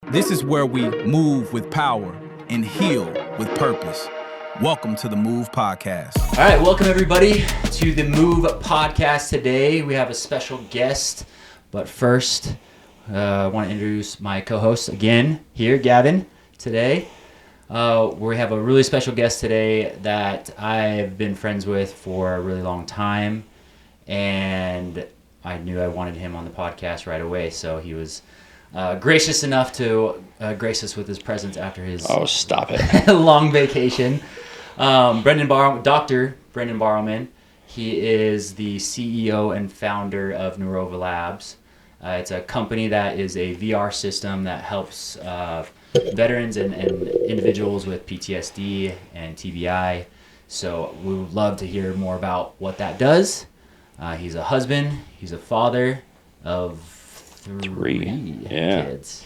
This is where we move with power and heal with purpose. Welcome to the MOOV Podcast. All right, welcome everybody to the MOOV Podcast. Today we have a special guest, but first I want to introduce my co-host again here, Gavin. Today we have a really special guest today that I've been friends with for a really long time, and I knew I wanted him on the podcast right away, so he was gracious enough to grace us with his presence after his stop it. long vacation. Dr. Brenden Borrowman. He is the CEO and founder of Neurova Labs. It's a company that is a VR system that helps veterans and individuals with PTSD and TBI. So we would love to hear more about what that does. He's a husband. He's a father of three kids.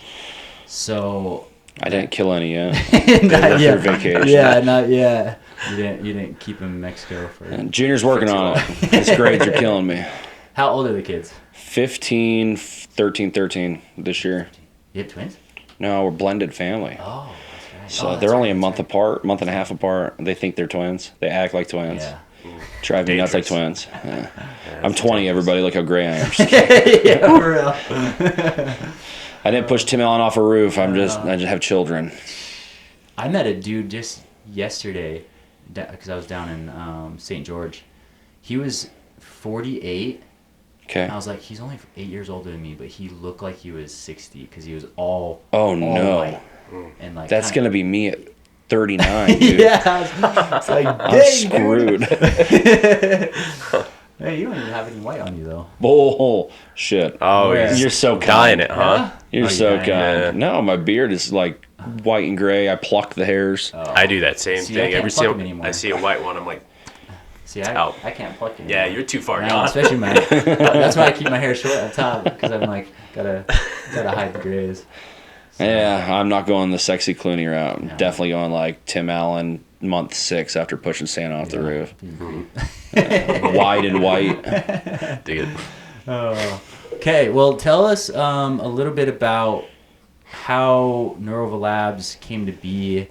So I didn't kill any yet. Not yet. Vacation. Yeah, not yet. You didn't keep him in Mexico for. And Junior's working on it. His grades are killing me. How old are the kids? 15, 13 this year. You have twins? No, we're blended family. Oh, that's right. So they're only a month apart, month and a half apart. They think they're twins. They act like twins. Yeah. Drive me nuts like twins. Yeah. I'm 20, everybody. Look how gray I am. Yeah, for real. I didn't push Tim Allen off a roof. I just have children. I met a dude just yesterday because I was down in St. George. He was 48. Okay. And I was like, he's only 8 years older than me, but he looked like he was 60 because he was all no. white. And like that's going to be me at 39, dude. Yeah. It's like, I'm screwed. Hey, you don't even have any white on you, though. Oh, shit. Oh, you're so dyeing kind. it, huh? You're so kind. Yeah. No, my beard is like white and gray. I pluck the hairs. Oh. I do that same See, I thing. can't pluck 'em anymore. I see a white one, I'm like, See, out. I can't pluck it. yeah, you're too far No, gone. especially my. That's why I keep my hair short up top because I'm like gotta hide the grays. So, Yeah, I'm not going the sexy Clooney route. I'm No. definitely going like Tim Allen, month 6 after pushing Santa off the roof. Wide and white. Dig it. Oh. Okay, well, tell us a little bit about how Neurova Labs came to be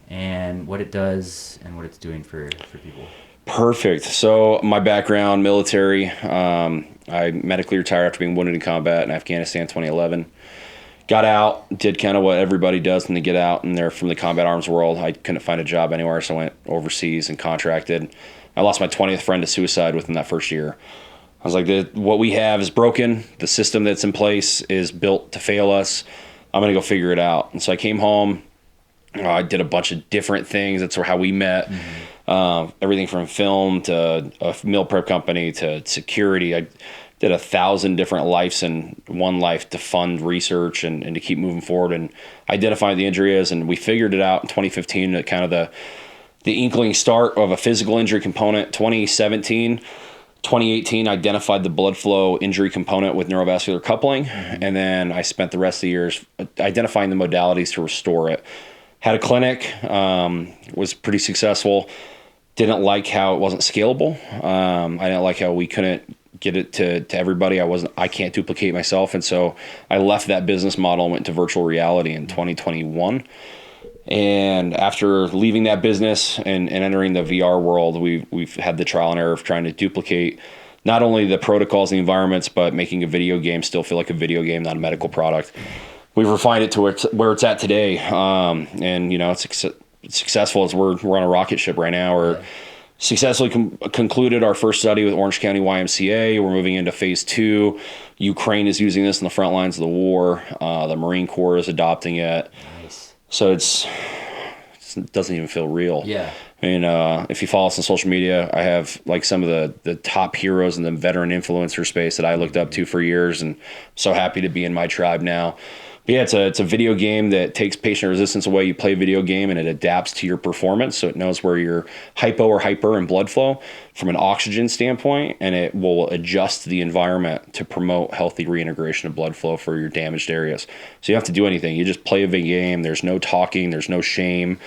and what it does and what it's doing for people. Perfect. So my background, military. I medically retired after being wounded in combat in Afghanistan in 2011. Got out, did kind of what everybody does when they get out and they're from the combat arms world. I couldn't find a job anywhere, so I went overseas and contracted. I lost my 20th friend to suicide within that first year. I was like, what we have is broken. The system that's in place is built to fail us. I'm going to go figure it out. And so I came home. I did a bunch of different things. That's how we met. Mm-hmm. Everything from film to a meal prep company to security. I did 1,000 different lives in one life to fund research and to keep moving forward and identify the injury is. And we figured it out in 2015 at kind of the inkling start of a physical injury component. 2017, 2018 identified the blood flow injury component with neurovascular coupling. Mm-hmm. And then I spent the rest of the years identifying the modalities to restore it. Had a clinic, was pretty successful. Didn't like how it wasn't scalable. I didn't like how we couldn't get it to everybody. I can't duplicate myself. And so I left that business model and went to virtual reality in 2021. And after leaving that business and entering the VR world, we've had the trial and error of trying to duplicate not only the protocols and the environments, but making a video game still feel like a video game, not a medical product. We've refined it to where it's at today. And, you know, it's successful as we're on a rocket ship right now. We're successfully concluded our first study with Orange County YMCA. We're moving into phase 2. Ukraine is using this in the front lines of the war. The Marine Corps is adopting it. Nice. So it doesn't even feel real. Yeah. I mean, if you follow us on social media, I have like some of the top heroes in the veteran influencer space that I looked up to for years, and I'm so happy to be in my tribe now. But yeah, it's a video game that takes patient resistance away. You play a video game and it adapts to your performance, so it knows where you're hypo or hyper in blood flow from an oxygen standpoint, and it will adjust the environment to promote healthy reintegration of blood flow for your damaged areas. So you don't have to do anything. You just play a video game. There's no talking. There's no shame.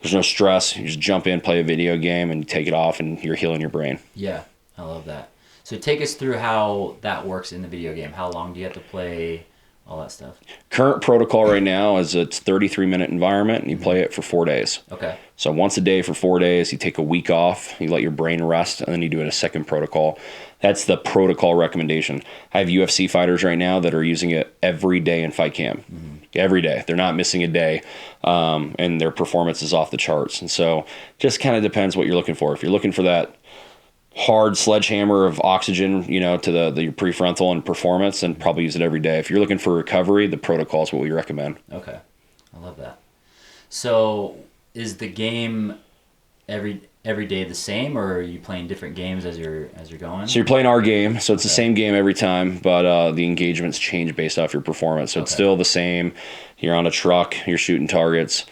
There's no stress. You just jump in, play a video game, and take it off, and you're healing your brain. Yeah, I love that. So take us through how that works in the video game. How long do you have to play all that stuff? Current protocol right now is it's 33-minute environment, and you play it for 4 days. Okay. So once a day for 4 days, you take a week off, you let your brain rest, and then you do it a second protocol. That's the protocol recommendation. I have UFC fighters right now that are using it every day in fight camp. Every day. They're not missing a day, and their performance is off the charts. And so just kind of depends what you're looking for. If you're looking for that hard sledgehammer of oxygen, to the prefrontal and performance, and probably use it every day. If you're looking for recovery, the protocol is what we recommend. Okay. I love that. So is the game every day the same, or are you playing different games as you're going? So you're playing our game, so it's the same game every time, but the engagements change based off your performance. So it's still the same. You're on a truck, you're shooting targets.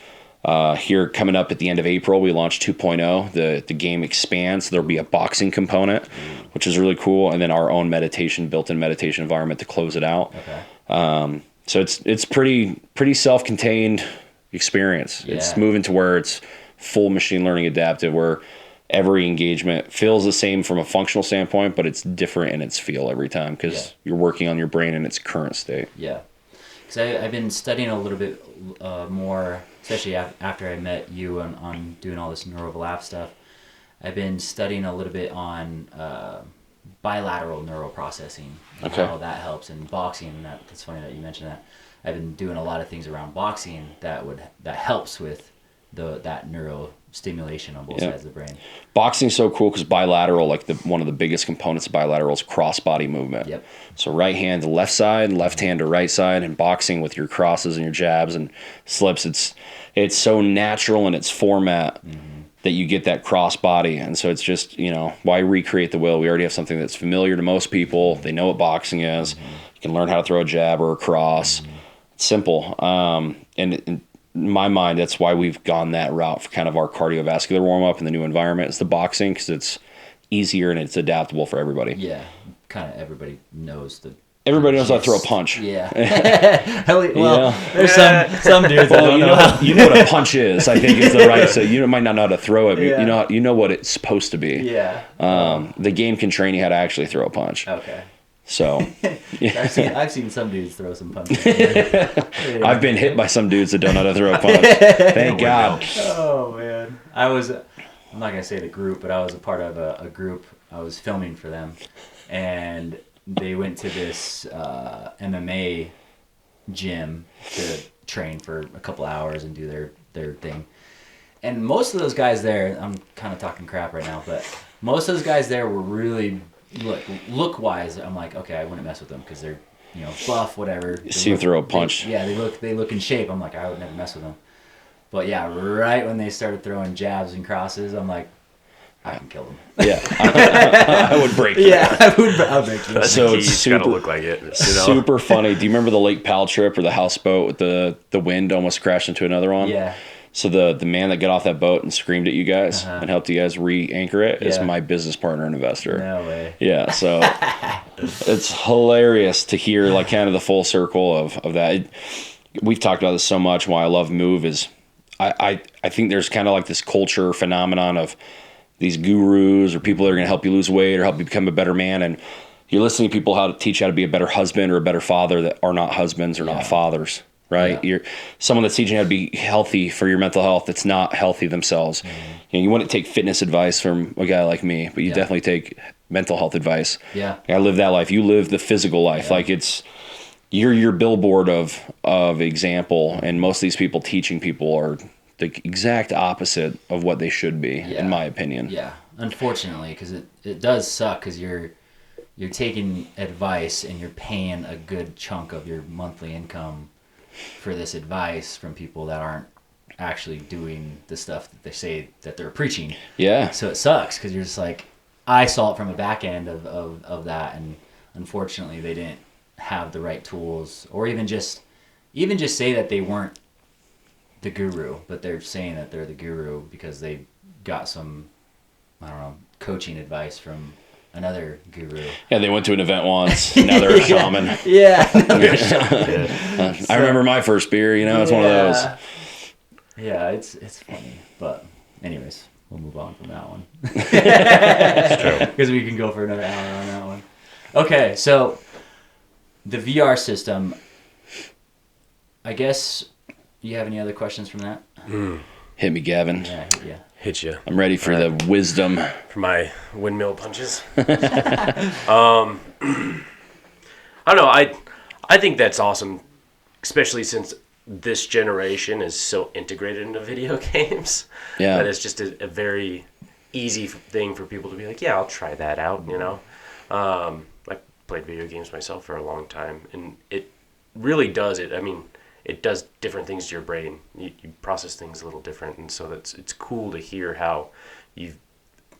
Here coming up at the end of April, we launched 2.0. The game expands. So there'll be a boxing component, which is really cool, and then our own built-in meditation environment to close it out. Okay. So it's pretty self-contained experience. Yeah. It's moving to where it's full machine learning adaptive, where every engagement feels the same from a functional standpoint, but it's different in its feel every time because you're working on your brain in its current state. Yeah. Because I've been studying a little bit more, especially after I met you on doing all this Neurova Labs stuff. I've been studying a little bit on bilateral neural processing and how that helps in boxing. And that's funny that you mentioned that. I've been doing a lot of things around boxing that helps with that neural stimulation on both sides of the brain. Boxing's so cool because bilateral, one of the biggest components of bilateral is cross-body movement. Yep. So right hand to left side, left hand to right side, and boxing with your crosses and your jabs and slips, it's so natural in its format that you get that cross-body. And so it's just, why recreate the wheel? We already have something that's familiar to most people. They know what boxing is. You can learn how to throw a jab or a cross. It's simple. And in my mind, that's why we've gone that route for kind of our cardiovascular warm-up in the new environment is the boxing, because it's easier and it's adaptable for everybody. Yeah, kind of everybody knows Everybody knows how to throw a punch. Yeah. Well, there's some dudes that don't know. You know what a punch is, I think is the right. So you might not know how to throw it. But you know what it's supposed to be. Yeah. The game can train you how to actually throw a punch. Okay. So, I've seen some dudes throw some punches. I've been hit by some dudes that don't know how to throw a punch. Thank God. Oh man, I'm not gonna say the group, but I was a part of a group. I was filming for them, and they went to this MMA gym to train for a couple hours and do their thing. And most of those guys there, I'm kind of talking crap right now, but most of those guys there were really look wise. I'm like, okay, I wouldn't mess with them because they're buff, whatever. See them throw a punch. They look in shape. I'm like, I would never mess with them. But yeah, right when they started throwing jabs and crosses, I'm like, I can kill them. Yeah, I would break them. Yeah, I'll break them. So it's super, gotta look like it. Super funny. Do you remember the Lake Powell trip where the houseboat with the wind almost crashed into another one? Yeah. So the man that got off that boat and screamed at you guys and helped you guys re-anchor it is my business partner and investor. No way. Yeah, so it's hilarious to hear kind of the full circle of that. We've talked about this so much. Why I love MOOV is I think there's kind of this culture phenomenon of these gurus or people that are going to help you lose weight or help you become a better man, and you're listening to people how to teach you how to be a better husband or a better father that are not husbands or not fathers. Right? Yeah. You're someone that's teaching you how to be healthy for your mental health that's not healthy themselves. You wouldn't take fitness advice from a guy like me, but you definitely take mental health advice. Yeah. I live that life. You live the physical life. You're your billboard of example, and most of these people teaching people are the exact opposite of what they should be, in my opinion. Yeah. Unfortunately, because it does suck because you're taking advice and you're paying a good chunk of your monthly income for this advice from people that aren't actually doing the stuff that they say that they're preaching. Yeah. So it sucks because you're just like, I saw it from the back end of that, and unfortunately they didn't have the right tools, or even just say that they weren't the guru, but they're saying that they're the guru because they got some, I don't know, coaching advice from another guru. Yeah, they went to an event once. Now they're a shaman. Yeah. I remember my first beer. It's one of those. Yeah, it's funny, but anyways, we'll move on from that one. It's true. Because we can go for another hour on that one. Okay, so the VR system, I guess you have any other questions from that? Hit me, Gavin. Yeah. Hit you I'm ready for the wisdom. for my windmill punches. I don't know. I think that's awesome, especially since this generation is so integrated into video games. Yeah. That it's just a very easy thing for people to be like, yeah, I'll try that out, you know? I played video games myself for a long time, and it really does it. I mean, it does different things to your brain. You process things a little different, and so it's cool to hear how you've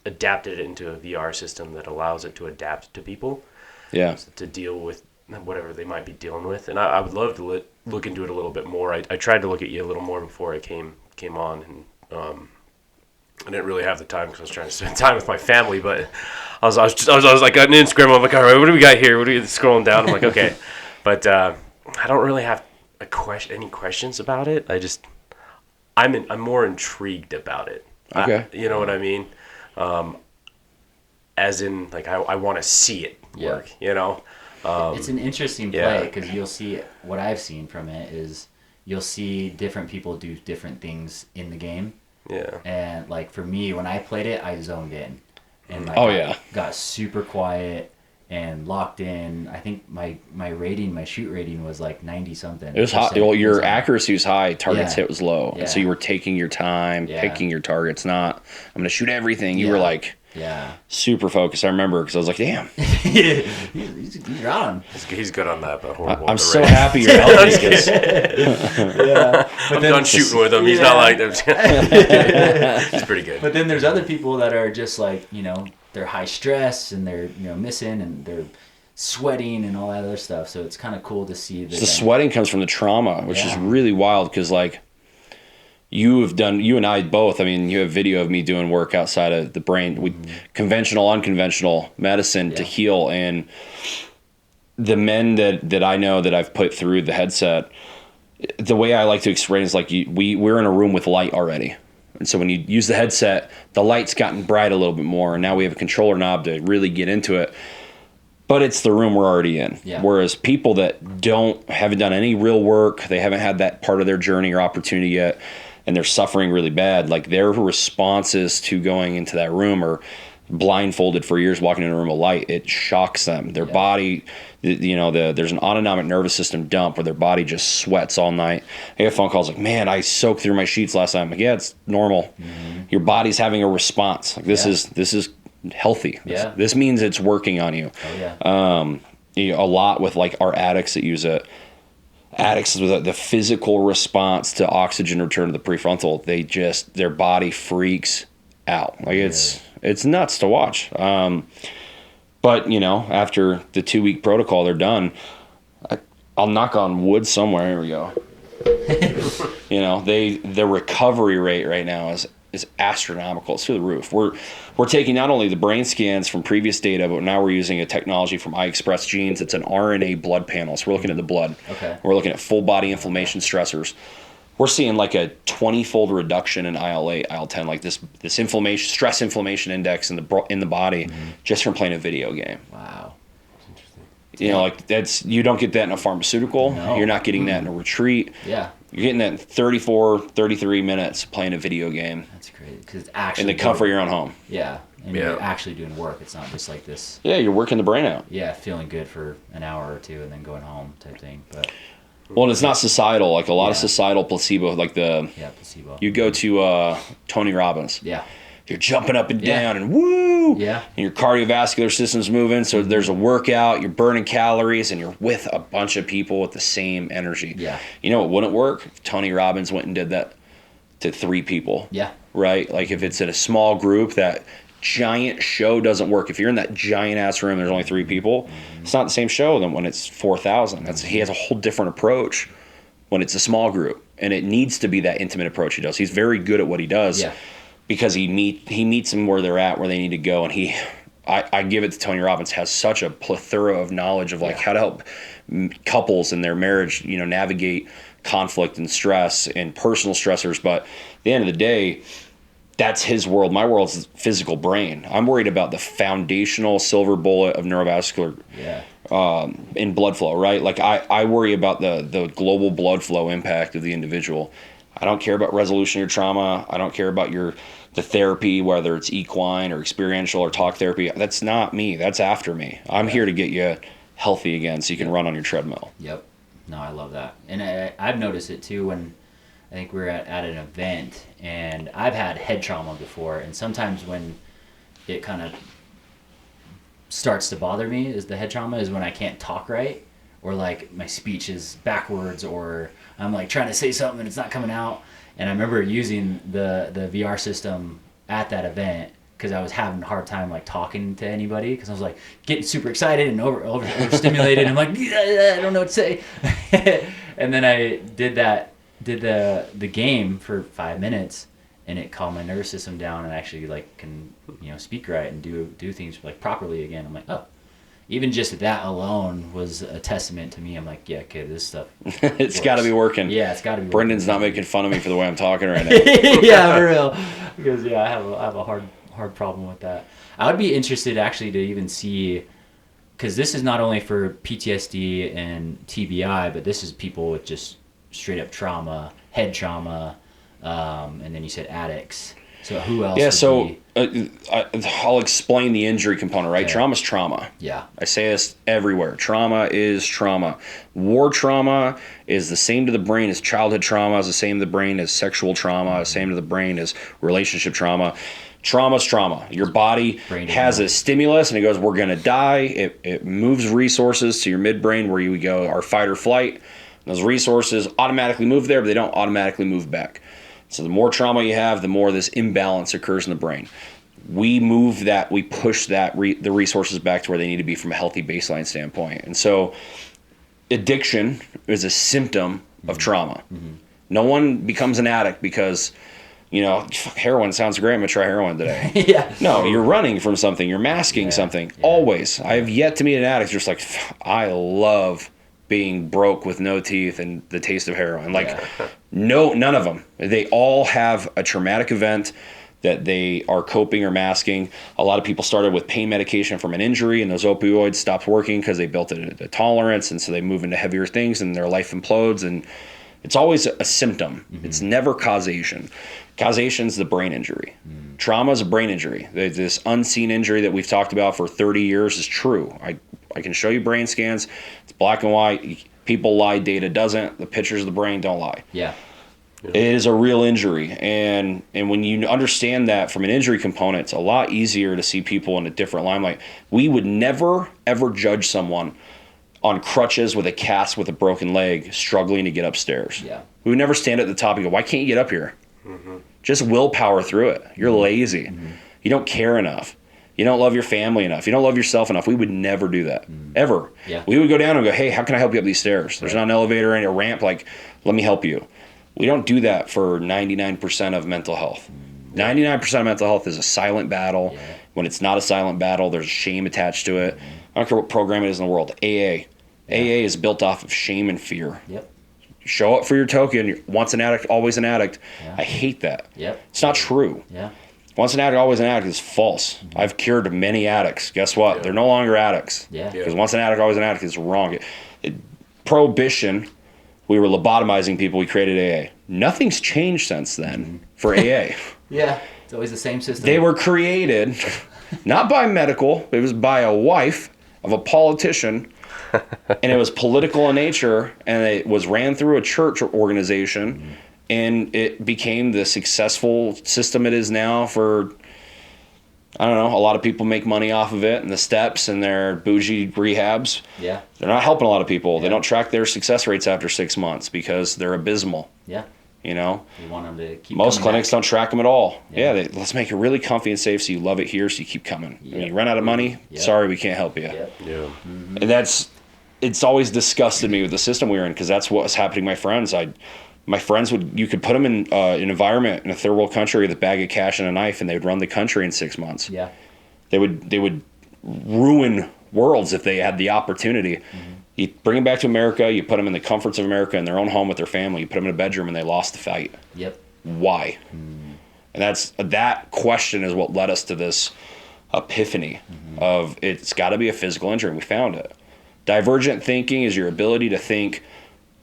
adapted it into a VR system that allows it to adapt to people. Yeah. To deal with whatever they might be dealing with. And I would love to look into it a little bit more. I tried to look at you a little more before I came on, and I didn't really have the time because I was trying to spend time with my family. But I was like on Instagram. I'm like, all right, what do we got here? What are we scrolling down? I'm like, okay, but I don't really have any questions about it. I'm more intrigued about it. Okay. You know what I mean? As in, like, I want to see it work. You know. It's an interesting play because you'll see what I've seen from it is you'll see different people do different things in the game. Yeah. And like for me, when I played it, I zoned in, and got super quiet and locked in. I think my shoot rating was like 90 something. It was hot. Well, your accuracy was high. Targets hit was low, Yeah. and so you were taking your time, picking your targets. Not, I'm going to shoot everything. You were like. Yeah. Super focused. I remember because I was like, damn. He's on. He's good on that, but horrible. I'm so happy you're helping me because I'm done shooting with him. He's not like that. He's pretty good. But then there's other people that are just like, they're high stress and they're, missing and they're sweating and all that other stuff. So it's kind of cool to see the sweating comes from the trauma, which is really wild because like you and I both, I mean, you have video of me doing work outside of the brain, conventional, unconventional medicine to heal. And the men that I know that I've put through the headset, the way I like to explain is like we're in a room with light already. And so when you use the headset, the light's gotten bright a little bit more. And now we have a controller knob to really get into it. But it's the room we're already in. Yeah. Whereas people that haven't done any real work, they haven't had that part of their journey or opportunity yet, and they're suffering really bad, like their responses to going into that room are blindfolded for years, walking in a room of light. It shocks them. Their body, there's an autonomic nervous system dump where their body just sweats all night. I get phone calls like, man, I soaked through my sheets last night. I'm like, yeah, it's normal. Mm-hmm. Your body's having a response. Like this is healthy. Yeah. This means it's working on you. Oh, yeah. A lot with like our addicts that use it. Addicts with the physical response to oxygen return to the prefrontal, their body freaks out. Like it's nuts to watch. But after the 2-week protocol, they're done. I'll knock on wood somewhere. Here we go. The recovery rate right now is astronomical. It's through the roof. We're taking not only the brain scans from previous data, but now we're using a technology from iExpress Genes. It's an RNA blood panel. So we're looking at the blood. Okay. We're looking at full body inflammation stressors. We're seeing like a 20-fold reduction in IL-8, IL-10, like this stress inflammation index in the body just from playing a video game. Wow. You don't get that in a pharmaceutical. No. You're not getting that in a retreat. Yeah. You're getting that in 34, 33 minutes playing a video game. That's great because it's actually in the comfort of your own home. Yeah, and you're actually doing work. It's not just like this. Yeah, you're working the brain out. Yeah, feeling good for an hour or two and then going home type thing. But and it's not societal. Like a lot of societal placebo. Like placebo. You go to Tony Robbins. Yeah. You're jumping up and down and woo! Yeah. And your cardiovascular system's moving, so there's a workout, you're burning calories, and you're with a bunch of people with the same energy. Yeah. You know what wouldn't work? If Tony Robbins went and did that to 3 people. Yeah. Right? Like if it's in a small group, that giant show doesn't work. If you're in that giant-ass room, there's only 3 people, it's not the same show than when it's 4,000. He has a whole different approach when it's a small group, and it needs to be that intimate approach he does. He's very good at what he does. Yeah. Because he meets them where they're at, where they need to go, and I give it to Tony Robbins, has such a plethora of knowledge of how to help couples in their marriage, navigate conflict and stress and personal stressors. But at the end of the day, that's his world. My world's physical brain. I'm worried about the foundational silver bullet of neurovascular in blood flow, right? Like I worry about the global blood flow impact of the individual. I don't care about resolution of your trauma. I don't care about the therapy, whether it's equine or experiential or talk therapy. That's not me. That's after me. I'm here to get you healthy again so you can run on your treadmill. Yep. No, I love that. And I've noticed it too when I think we were at an event, and I've had head trauma before, and sometimes when it kind of starts to bother me is the head trauma is when I can't talk right, or like my speech is backwards, or I'm like trying to say something and it's not coming out. And I remember using the VR system at that event because I was having a hard time like talking to anybody because I was like getting super excited and overstimulated. I'm like, I don't know what to say. And then I did the game for 5 minutes, and it calmed my nervous system down, and I actually like can speak right and do things like properly again. I'm like, oh, even just that alone was a testament to me. I'm like, yeah, okay, this stuff it's got to be working. Yeah, it's got to be. Brendan's not making fun of me for the way I'm talking right now. Yeah, for real. Because I have a hard problem with that. I would be interested actually to even see, because this is not only for PTSD and TBI, but this is people with just straight up trauma, head trauma, and then you said addicts. So who else? Yeah, so I'll explain the injury component, right? Okay. Trauma's trauma. Yeah. I say this everywhere. Trauma is trauma. War trauma is the same to the brain as childhood trauma, is the same to the brain as sexual trauma, the same to the brain as relationship trauma. Trauma's trauma. Your body has a stimulus and it goes, we're going to die. It moves resources to your midbrain where you go, our fight or flight. Those resources automatically move there, but they don't automatically move back. So the more trauma you have, the more this imbalance occurs in the brain. We move that, we push that the resources back to where they need to be from a healthy baseline standpoint. And so addiction is a symptom of trauma. Mm-hmm. No one becomes an addict because, heroin sounds great, I'm going to try heroin today. Yeah. No, you're running from something. You're masking something. Yeah. Always. I have yet to meet an addict just like, I love being broke with no teeth and the taste of heroin. None of them. They all have a traumatic event that they are coping or masking. A lot of people started with pain medication from an injury, and those opioids stopped working because they built a tolerance, and so they move into heavier things and their life implodes. And it's always a symptom. Mm-hmm. It's never causation. Causation's the brain injury. Mm. Trauma is a brain injury. This unseen injury that we've talked about for 30 years is true. I can show you brain scans. It's black and white. People lie, data doesn't. The pictures of the brain don't lie. Yeah. It is a real injury. And when you understand that from an injury component, it's a lot easier to see people in a different limelight. We would never, ever judge someone on crutches with a cast with a broken leg struggling to get upstairs. Yeah. We would never stand at the top and go, why can't you get up here? Mm-hmm. Just willpower through it. You're lazy. Mm-hmm. You don't care enough. You don't love your family enough. You don't love yourself enough. We would never do that, ever. Yeah. We would go down and go, hey, how can I help you up these stairs? There's not an elevator and a ramp. Like, let me help you. We don't do that for 99% of mental health. 99% of mental health is a silent battle. Yeah. When it's not a silent battle, there's shame attached to it. I don't care what program it is in the world. AA. Yeah. AA is built off of shame and fear. Yep. Show up for your token. Once an addict, always an addict. Yeah. I hate that. Yep. It's not true. Yeah. Once an addict, always an addict is false. Mm-hmm. I've cured many addicts. Guess what? Yeah. They're no longer addicts. Yeah. Because once an addict, always an addict is wrong. Prohibition, we were lobotomizing people. We created AA. Nothing's changed since then for AA. Yeah. It's always the same system. They were created not by medical. It was by a wife of a politician. And it was political in nature. And it was ran through a church organization. Mm-hmm. And it became the successful system it is now for, I don't know, a lot of people make money off of it and the steps and their bougie rehabs. Yeah. They're not helping a lot of people. Yeah. They don't track their success rates after 6 months because they're abysmal. Yeah. You know? You want them to keep Most clinics back. Don't track them at all. Yeah, let's make it really comfy and safe so you love it here so you keep coming. Yep. When you run out of money, sorry, we can't help you. Yep. Yeah. Mm-hmm. And it's always disgusted me with the system we were in because that's what was happening to my friends. My friends you could put them in an environment in a third world country with a bag of cash and a knife, and they'd run the country in 6 months. Yeah, they would ruin worlds if they had the opportunity. Mm-hmm. You bring them back to America, you put them in the comforts of America in their own home with their family. You put them in a bedroom, and they lost the fight. Yep. Why? And that question is what led us to this epiphany of it's got to be a physical injury. And we found it. Divergent thinking is your ability to think,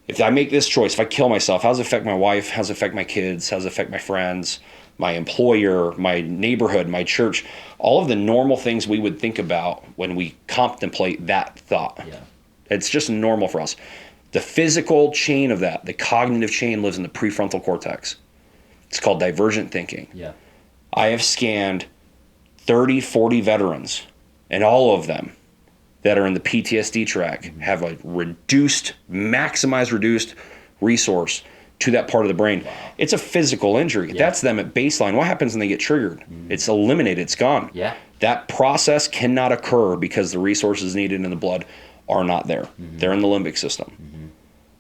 if I make this choice, if I kill myself, how does it affect my wife? How does it affect my kids? How does it affect my friends, my employer, my neighborhood, my church? All of the normal things we would think about when we contemplate that thought. Yeah. It's just normal for us. The physical chain of that, the cognitive chain, lives in the prefrontal cortex. It's called divergent thinking. Yeah. I have scanned 30, 40 veterans, and all of them that are in the PTSD track have a maximized reduced resource to that part of the brain. Wow. It's a physical injury. Yeah. That's them at baseline. What happens when they get triggered? It's eliminated. It's gone. Yeah. That process cannot occur because the resources needed in the blood are not there. They're in the limbic system.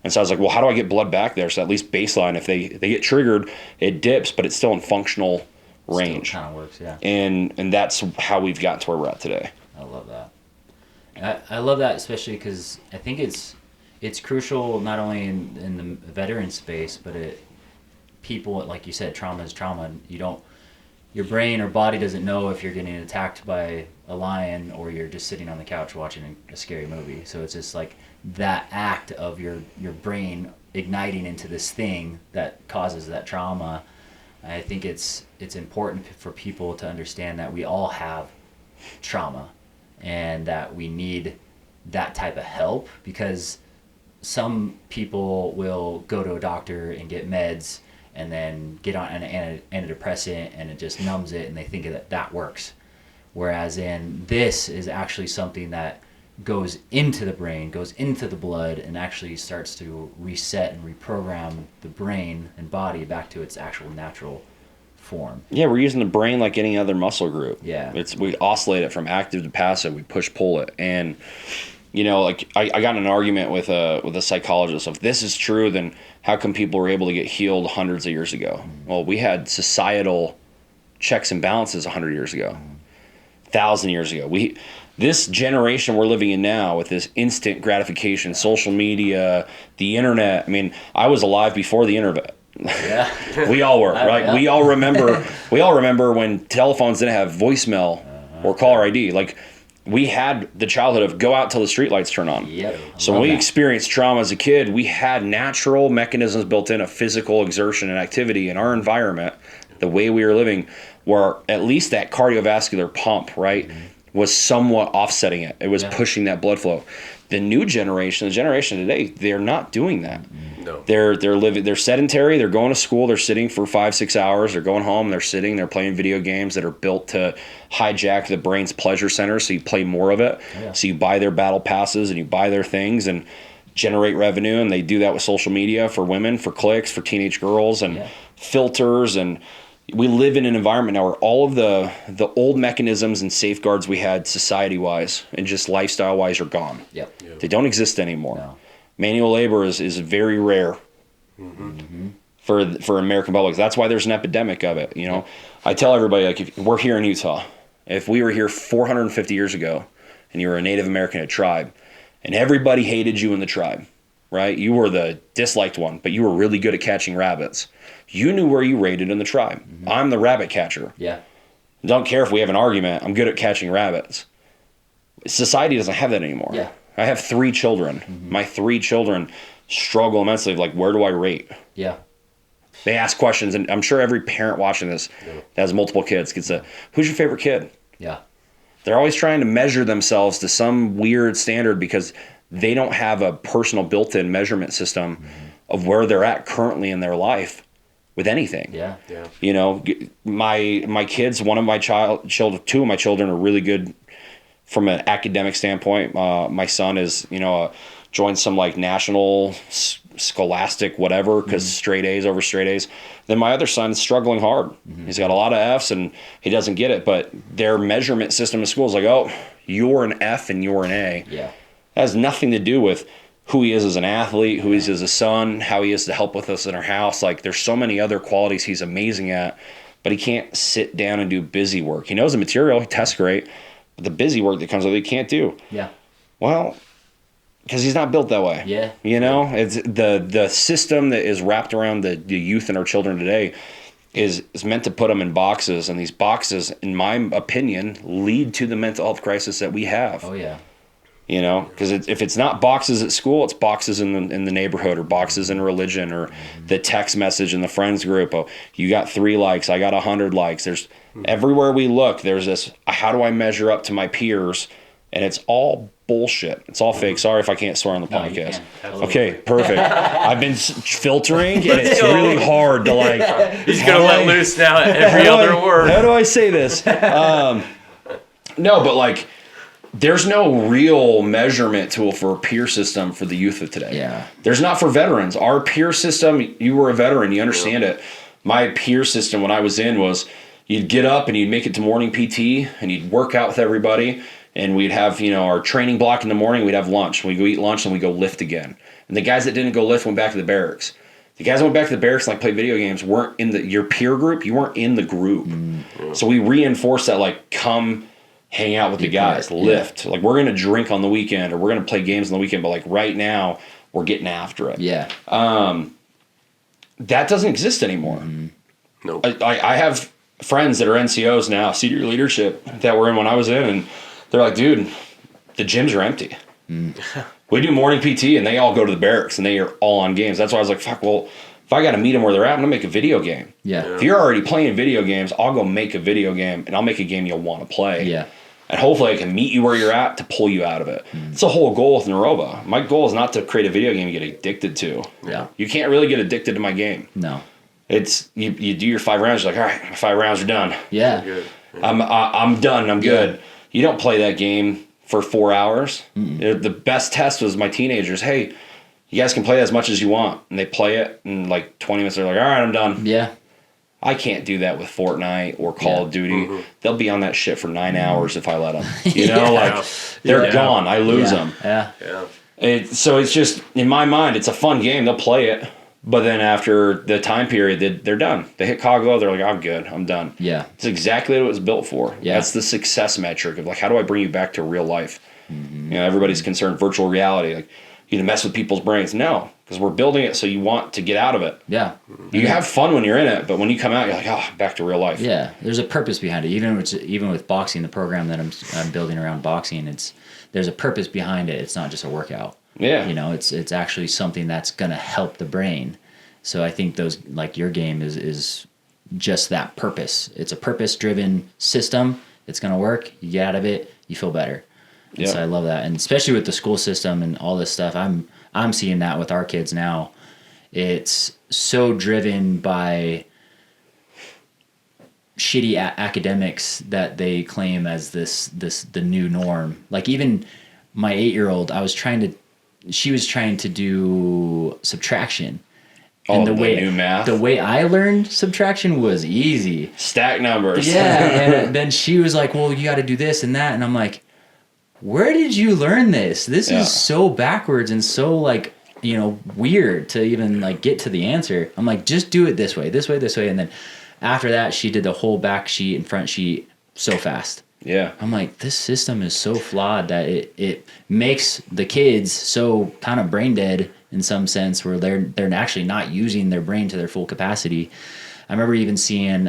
And so I was like, well, how do I get blood back there? So at least baseline, if they get triggered, it dips, but it's still in functional range. Still kind of works, yeah. And that's how we've gotten to where we're at today. I love that. I love that, especially because I think it's crucial not only in the veteran space, but people, like you said, trauma is trauma. Your brain or body doesn't know if you're getting attacked by a lion or you're just sitting on the couch watching a scary movie. So it's just like that act of your brain igniting into this thing that causes that trauma. I think it's important for people to understand that we all have trauma and that we need that type of help, because some people will go to a doctor and get meds and then get on an antidepressant and it just numbs it and they think that works. Whereas this is actually something that goes into the brain, goes into the blood, and actually starts to reset and reprogram the brain and body back to its actual natural form. Yeah, we're using the brain like any other muscle group. Yeah. We oscillate it from active to passive. We push-pull it. And, like I got in an argument with a psychologist. If this is true, then how come people were able to get healed hundreds of years ago? Well, we had societal checks and balances 100 years ago, 1,000 years ago. This generation we're living in now with this instant gratification, social media, the internet. I mean, I was alive before the internet. Yeah. We all were, right? Yeah. We all remember when telephones didn't have voicemail or caller ID. Like, we had the childhood of go out till the streetlights turn on. Yep. So when we experienced trauma as a kid, we had natural mechanisms built in of physical exertion and activity in our environment, the way we were living, where at least that cardiovascular pump, right, was somewhat offsetting it. It was pushing that blood flow. The new generation, the generation today, they're not doing that. No. They're sedentary. They're going to school. They're sitting for 5-6 hours. They're going home. They're sitting. They're playing video games that are built to hijack the brain's pleasure center. So you play more of it. Yeah. So you buy their battle passes and you buy their things and generate revenue. And they do that with social media for women, for clicks, for teenage girls, and filters. And we live in an environment now where all of the old mechanisms and safeguards we had society-wise and just lifestyle-wise are gone. Yep. They don't exist anymore. No. Manual labor is very rare for American public. That's why there's an epidemic of it. I tell everybody, like, if we're here in Utah, if we were here 450 years ago and you were a Native American, a tribe, and everybody hated you in the tribe, right? You were the disliked one, but you were really good at catching rabbits. You knew where you rated in the tribe. I'm the rabbit catcher. Yeah. Don't care if we have an argument. I'm good at catching rabbits. Society doesn't have that anymore. Yeah. I have 3 children. My 3 children struggle immensely. Like, where do I rate? Yeah. They ask questions, and I'm sure every parent watching this that has multiple kids gets who's your favorite kid? Yeah. They're always trying to measure themselves to some weird standard because they don't have a personal built-in measurement system of where they're at currently in their life with anything. Yeah. My kids, two of my children are really good from an academic standpoint. My son is, joined some like national scholastic whatever because straight A's over straight A's. Then my other son's struggling hard. He's got a lot of F's and he doesn't get it. But their measurement system in school is like, oh, you're an F and you're an A. Yeah. That has nothing to do with who he is as an athlete, who he is as a son, how he is to help with us in our house. Like, there's so many other qualities he's amazing at, but he can't sit down and do busy work. He knows the material, he tests great, but the busy work that comes with it, he can't do. Yeah. Well, because he's not built that way. Yeah. It's the system that is wrapped around the youth and our children today is meant to put them in boxes, and these boxes, in my opinion, lead to the mental health crisis that we have. Oh yeah. You know, because if it's not boxes at school, it's boxes in the neighborhood, or boxes in religion, or the text message in the friends group. Oh, you got 3 likes, I got 100 likes. There's everywhere we look, there's this, how do I measure up to my peers? And it's all bullshit. It's all fake. Sorry if I can't swear on the podcast. Okay, perfect. I've been filtering, and it's really hard to like. He's gonna let loose now at every other word. How do I say this? No, but like, there's no real measurement tool for a peer system for the youth of today. Yeah. There's not for veterans. Our peer system, you were a veteran, you understand it. My peer system when I was in was, you'd get up and you'd make it to morning PT, and you'd work out with everybody, and we'd have, you know, our training block in the morning, we'd have lunch. We'd go eat lunch, and we'd go lift again. And the guys that didn't go lift went back to the barracks. The guys that went back to the barracks and like played video games weren't in your peer group, you weren't in the group. So we reinforced that, like, come hang out with the guys, lift. Like, we're going to drink on the weekend, or we're going to play games on the weekend, but like right now we're getting after it. Yeah. That doesn't exist anymore. Nope. I have friends that are NCOs now, senior leadership, that were in when I was in, and they're like, dude, the gyms are empty. We do morning PT, and they all go to the barracks, and they are all on games. That's why I was like, fuck, well, if I got to meet them where they're at, I'm going to make a video game. Yeah. If you're already playing video games, I'll go make a video game, and I'll make a game you'll want to play. Yeah. And hopefully I can meet you where you're at to pull you out of it. It's the whole goal with Neurova. My goal is not to create a video game you get addicted to. Yeah. You can't really get addicted to my game. No. It's you do your 5 rounds, you're like, all right, my 5 rounds are done. Yeah. Good. I'm done. I'm good. You don't play that game for 4 hours. The best test was my teenagers. Hey, you guys can play as much as you want. And they play it, and like 20 minutes, they're like, all right, I'm done. Yeah. I can't do that with Fortnite or Call of Duty. They'll be on that shit for 9 hours if I let them. You know, like, they're gone. I lose them. Yeah. So it's just, in my mind, it's a fun game. They'll play it. But then after the time period, they're done. They hit cog-low, they're like, I'm good. I'm done. Yeah. It's exactly what it was built for. Yeah. That's the success metric of, like, how do I bring you back to real life? You know, everybody's concerned virtual reality. Like, you mess with people's brains. No, because we're building it so you want to get out of it. Yeah. You have fun when you're in it, but when you come out, you're like, oh, back to real life. Yeah. There's a purpose behind it. Even with boxing, the program that I'm building around boxing, there's a purpose behind it. It's not just a workout. Yeah. You know, it's actually something that's going to help the brain. So I think those, like your game is just that purpose. It's a purpose-driven system. It's going to work. You get out of it, you feel better. Yeah. So I love that. And especially with the school system and all this stuff, I'm seeing that with our kids now. It's so driven by shitty academics that they claim as the new norm. Like, even my 8-year-old, she was trying to do subtraction. And the new math. The way I learned subtraction was easy. Stack numbers. Yeah, and then she was like, well, you got to do this and that. And I'm like, where did you learn this? This is so backwards and so, like, you know, weird to even, like, get to the answer. I'm like, just do it this way. And then after that, she did the whole back sheet and front sheet so fast. Yeah. I'm like, this system is so flawed that it makes the kids so kind of brain dead in some sense, where they're actually not using their brain to their full capacity. I remember even seeing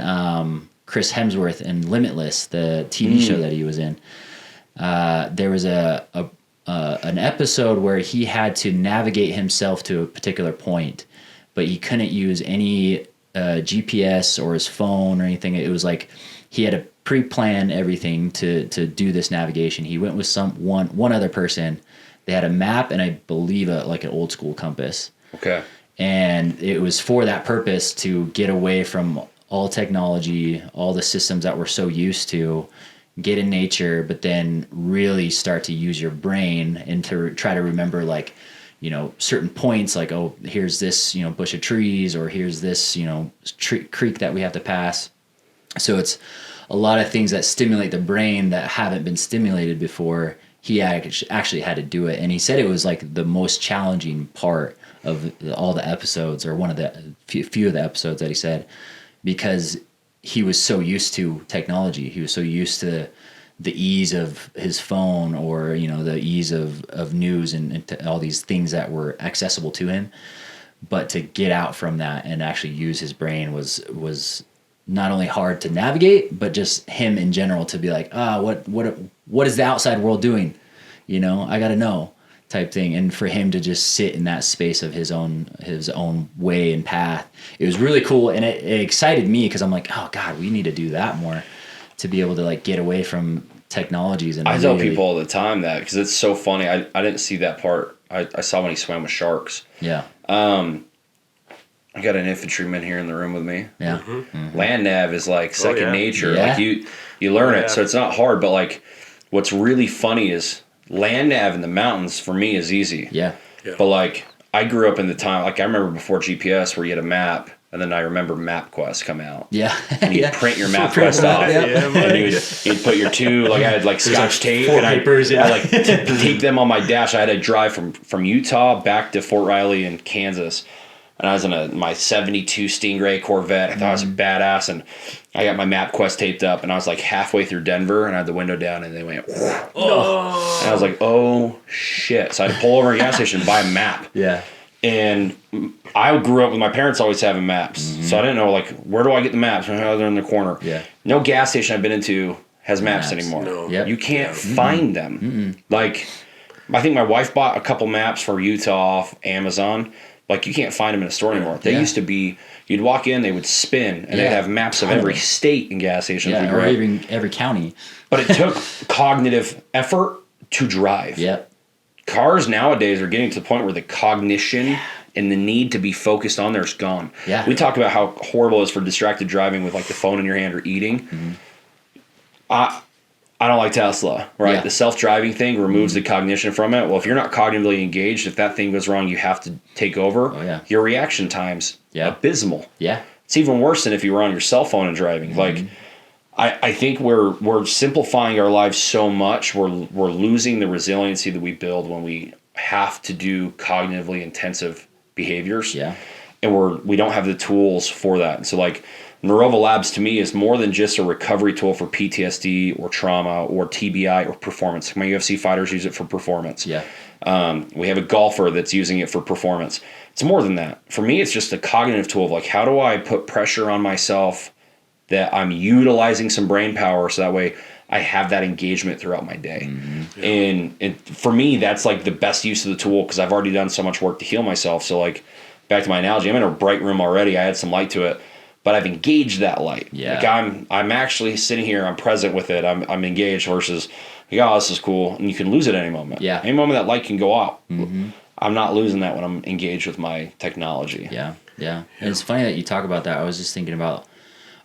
Chris Hemsworth in Limitless, the TV show that he was in. There was an episode where he had to navigate himself to a particular point, but he couldn't use any GPS or his phone or anything. It was like he had to pre-plan everything to do this navigation. He went with one other person. They had a map and I believe like an old school compass. Okay. And it was for that purpose, to get away from all technology, all the systems that we're so used to, get in nature, but then really start to use your brain and to try to remember, like, you know, certain points, like, oh, here's this, you know, bush of trees, or here's this, you know, creek that we have to pass. So it's a lot of things that stimulate the brain that haven't been stimulated before. He actually had to do it. And he said it was like the most challenging part of all the episodes, or one of the few of the episodes that he said, because he was so used to technology. He was so used to the ease of his phone, or, you know, the ease of news and all these things that were accessible to him. But to get out from that and actually use his brain was not only hard to navigate, but just him in general to be like, what is the outside world doing? You know, I got to know type thing. And for him to just sit in that space of his own way and path, it was really cool. And it excited me because I'm like, oh God, we need to do that more to be able to like get away from technologies. And I tell people all the time that because it's so funny. I didn't see that part. I saw when he swam with sharks. Yeah. I got an infantryman here in the room with me. Yeah. Land nav is like second nature. Yeah. Like you learn it, so it's not hard. But like, what's really funny is land nav in the mountains for me is easy. Yeah. But like, I grew up in the time. Like I remember before GPS, where you had a map, and then I remember MapQuest come out. Yeah. And you print your MapQuest off, and you'd put your two. Like I had like Scotch tape, and I like tape them on my dash. I had to drive from Utah back to Fort Riley in Kansas. And I was in my 72 Stingray Corvette. I thought I was a badass. And I got my MapQuest taped up. And I was like halfway through Denver. And I had the window down. And they went, oh. And I was like, oh, shit. So I had to pull over a gas station and buy a map. Yeah. And I grew up with my parents always having maps. So I didn't know, like, where do I get the maps? They're in the corner. Yeah. No gas station I've been into has maps anymore. No. Yep. You can't find them. Like, I think my wife bought a couple maps for Utah off Amazon. Like, you can't find them in a store anymore. They used to be, you'd walk in, they would spin, and they'd have maps of every state and gas stations. Yeah, or even every county. But it took cognitive effort to drive. Yep. Cars nowadays are getting to the point where the cognition and the need to be focused on there is gone. Yeah. We talk about how horrible it is for distracted driving with, like, the phone in your hand or eating. I don't like Tesla, right? Yeah. The self-driving thing removes the cognition from it. Well, if you're not cognitively engaged, if that thing goes wrong, you have to take over. Your reaction time's abysmal. Yeah. It's even worse than if you were on your cell phone and driving. Like, I think we're simplifying our lives so much. We're losing the resiliency that we build when we have to do cognitively intensive behaviors. Yeah. And we don't have the tools for that. And so, like, Neurova Labs to me is more than just a recovery tool for PTSD or trauma or TBI or performance. My UFC fighters use it for performance. Yeah. We have a golfer that's using it for performance. It's more than that. For me, it's just a cognitive tool of like, how do I put pressure on myself that I'm utilizing some brain power so that way I have that engagement throughout my day. And for me, that's like the best use of the tool because I've already done so much work to heal myself. So like, back to my analogy, I'm in a bright room already. I had some light to it. But I've engaged that light. Yeah. Like I'm actually sitting here. I'm present with it. I'm engaged versus, like, oh, this is cool, and you can lose it at any moment. Yeah. Any moment that light can go out. I'm not losing that when I'm engaged with my technology. Yeah. And it's funny that you talk about that. I was just thinking about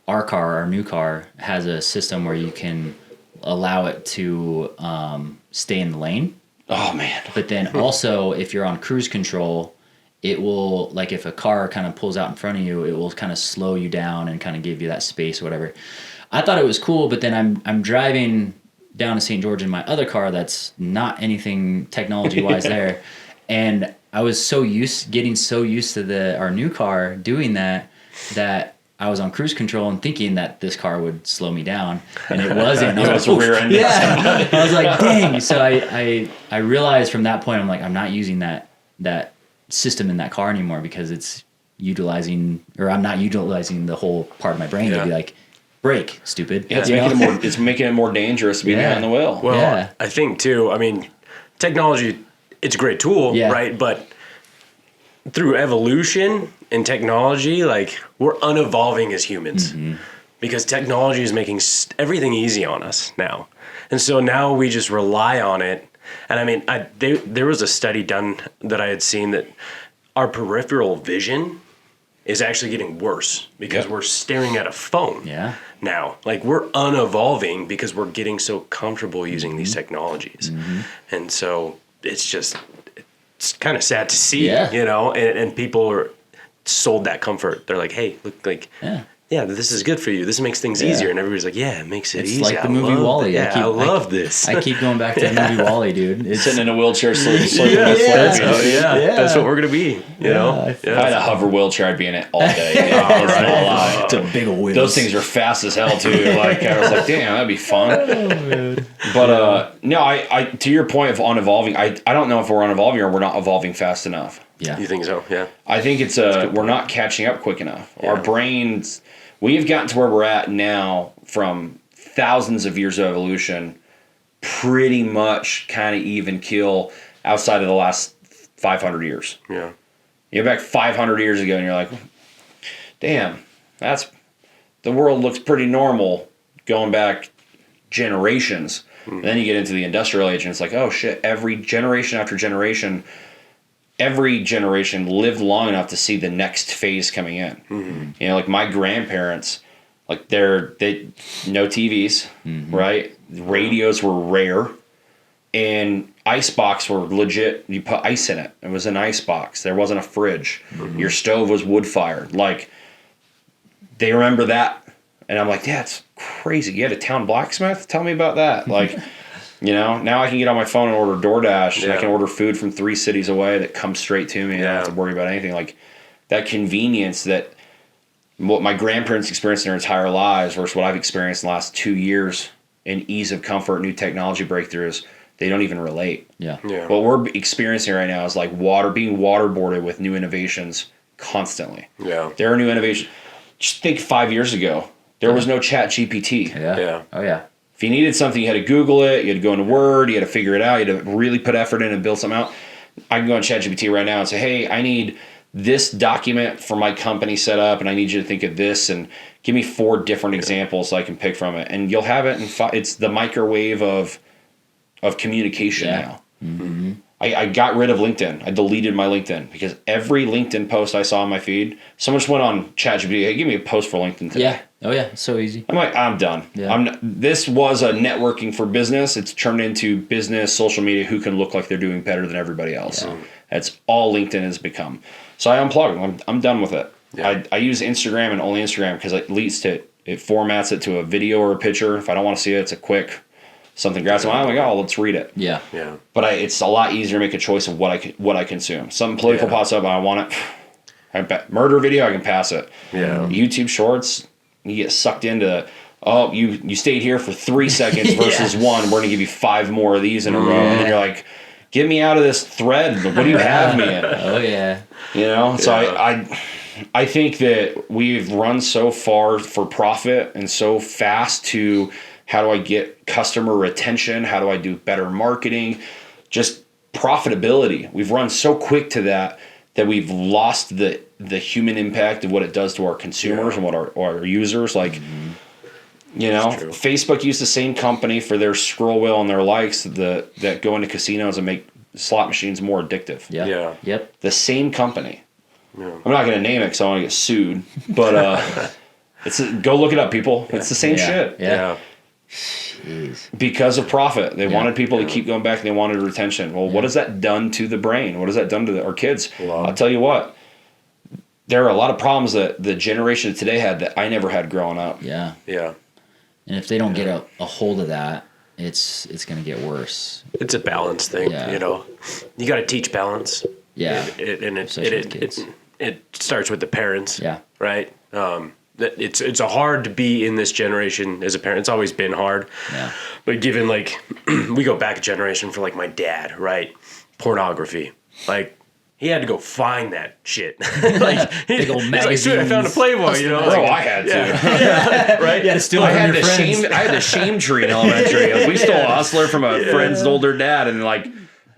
our new car has a system where you can allow it to stay in the lane. Oh man. But then also, if you're on cruise control, it will, like, if a car kind of pulls out in front of you, it will kind of slow you down and kind of give you that space or whatever. I thought it was cool, but then I'm driving down to St. George in my other car that's not anything technology-wise there, and I was getting so used to our new car doing that I was on cruise control and thinking that this car would slow me down, and it wasn't. I was like, rear end. Yeah. I was like, dang. So I realized from that point, I'm like, I'm not using that system in that car anymore because it's I'm not utilizing the whole part of my brain to be like, brake, stupid. Yeah, it's making it more dangerous to be behind the wheel. Well, I think too, I mean, technology, it's a great tool, right? But through evolution and technology, like, we're unevolving as humans because technology is making everything easy on us now. And so now we just rely on it. And I mean, there was a study done that I had seen that our peripheral vision is actually getting worse because we're staring at a phone now. Like, we're unevolving because we're getting so comfortable using these technologies. And so it's kind of sad to see, you know, and people are sold that comfort. They're like, hey, look, like, yeah, this is good for you. This makes things easier. And everybody's like, yeah, it makes it easy. It's like the movie WALL-E. I love this. I keep going back to the movie WALL-E, dude. It's sitting in a wheelchair sleeping. That's what we're going to be, you know? If I had a hover wheelchair, I'd be in it all day. It's a big old wheel. Those things are fast as hell, too. Like, I was like, damn, that'd be fun. But, no, I to your point of unevolving, I don't know if we're unevolving or we're not evolving fast enough. Yeah. You think so? Yeah. I think it's we're not catching up quick enough. Yeah. Our brains, we've gotten to where we're at now from thousands of years of evolution, pretty much kind of even keel outside of the last 500 years. Yeah. You go back 500 years ago and you're like, damn, the world looks pretty normal going back generations. And then you get into the industrial age and it's like, oh shit, every generation after generation, every generation lived long enough to see the next phase coming in. Mm-hmm. You know, like my grandparents, like they no TVs, right? Radios were rare, and icebox were legit. You put ice in it. It was an icebox. There wasn't a fridge. Mm-hmm. Your stove was wood fired. Like, they remember that, and I'm like, yeah, it's crazy. You had a town blacksmith? Tell me about that. Like, you know, now I can get on my phone and order DoorDash, and I can order food from 3 cities away that comes straight to me, and I don't have to worry about anything. Like, that convenience that what my grandparents experienced in their entire lives versus what I've experienced in the last 2 years in ease of comfort, new technology breakthroughs, they don't even relate. Yeah. What we're experiencing right now is like being waterboarded with new innovations constantly. Yeah. There are new innovations. Just think 5 years ago, there was no Chat GPT. Yeah. Oh, yeah. If you needed something, you had to Google it, you had to go into Word, you had to figure it out, you had to really put effort in and build something out. I can go on ChatGPT right now and say, hey, I need this document for my company set up, and I need you to think of this, and give me 4 different examples so I can pick from it. And you'll have it, it's the microwave of communication now. Mm-hmm. I got rid of LinkedIn. I deleted my LinkedIn because every LinkedIn post I saw on my feed, someone just went on ChatGPT, hey, give me a post for LinkedIn today. Yeah. Oh, yeah. It's so easy. I'm like, I'm done. Yeah. This was a networking for business. It's turned into business, social media, who can look like they're doing better than everybody else. Yeah. That's all LinkedIn has become. So I unplug. I'm done with it. Yeah. I use Instagram and only Instagram because it formats it to a video or a picture. If I don't want to see it, it's a quick something grabs my eye. I'm like, oh, let's read it. Yeah. But it's a lot easier to make a choice of what I consume. Something political pops up, I want it. Murder video, I can pass it. Yeah. YouTube Shorts, you get sucked into, oh, you stayed here for 3 seconds versus 1. We're going to give you 5 more of these in a row. And then you're like, get me out of this thread. What do you have me in? Oh, yeah. You know? So I think that we've run so far for profit and so fast to how do I get customer retention? How do I do better marketing? Just profitability. We've run so quick to that we've lost the human impact of what it does to our consumers and what our users like. You know, Facebook used the same company for their scroll wheel and their likes that go into casinos and make slot machines more addictive. Yeah. Yep. The same company. Yeah. I'm not going to name it because I want to get sued, but go look it up, people. It's the same shit. Yeah. Jeez. Because of profit. They wanted people to keep going back, and they wanted retention. Well, what has that done to the brain? What has that done to our kids? I'll tell you what. There are a lot of problems that the generation of today had that I never had growing up. Yeah. Yeah. And if they don't get a hold of that, it's going to get worse. It's a balance thing, you know. You got to teach balance. Yeah. It starts with the parents. Yeah. Right? It's hard to be in this generation as a parent. It's always been hard. Yeah. But given, like, we go back a generation for, like, my dad, right? Pornography. Like, he had to go find that shit. Like, big old magazines. Like, I found a Playboy, you know? Bro, I had to. Yeah. Right? Yeah, still I had the shame tree in elementary. Like, we stole a hustler from a friend's older dad, and like,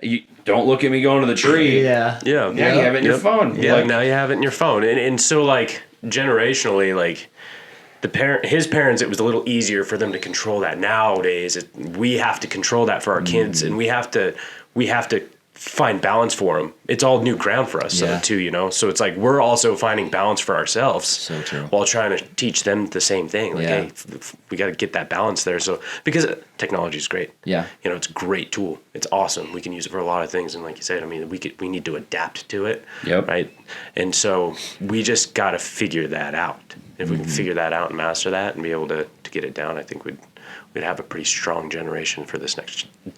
you don't look at me going to the tree. Yeah. Now you have it in your phone. Yeah, like, now you have it in your phone. And so, like, generationally, like, his parents, it was a little easier for them to control that. Nowadays, we have to control that for our kids, and we have to find balance for them. It's all new ground for us, too, you know? So it's like we're also finding balance for ourselves. So true. While trying to teach them the same thing. Like, hey, we got to get that balance there. So, because technology is great. Yeah. You know, it's a great tool. It's awesome. We can use it for a lot of things. And like you said, I mean, we need to adapt to it. Yep. Right? And so we just got to figure that out. If we can figure that out and master that and be able to get it down, I think we'd have a pretty strong generation for this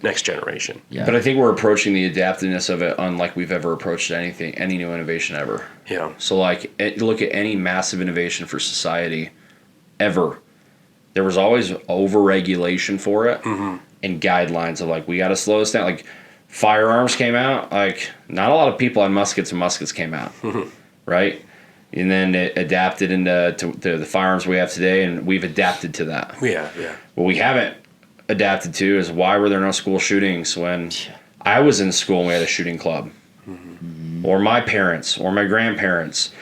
next generation. Yeah. But I think we're approaching the adaptiveness of it unlike we've ever approached any new innovation ever. Yeah. So like, look at any massive innovation for society ever. There was always over-regulation for it and guidelines of like, we got to slow this down. Like, firearms came out, like not a lot of people had muskets when muskets came out, right? And then it adapted into the firearms we have today, and we've adapted to that. Yeah. What we haven't adapted to is why were there no school shootings when I was in school and we had a shooting club? Or my parents or my grandparents.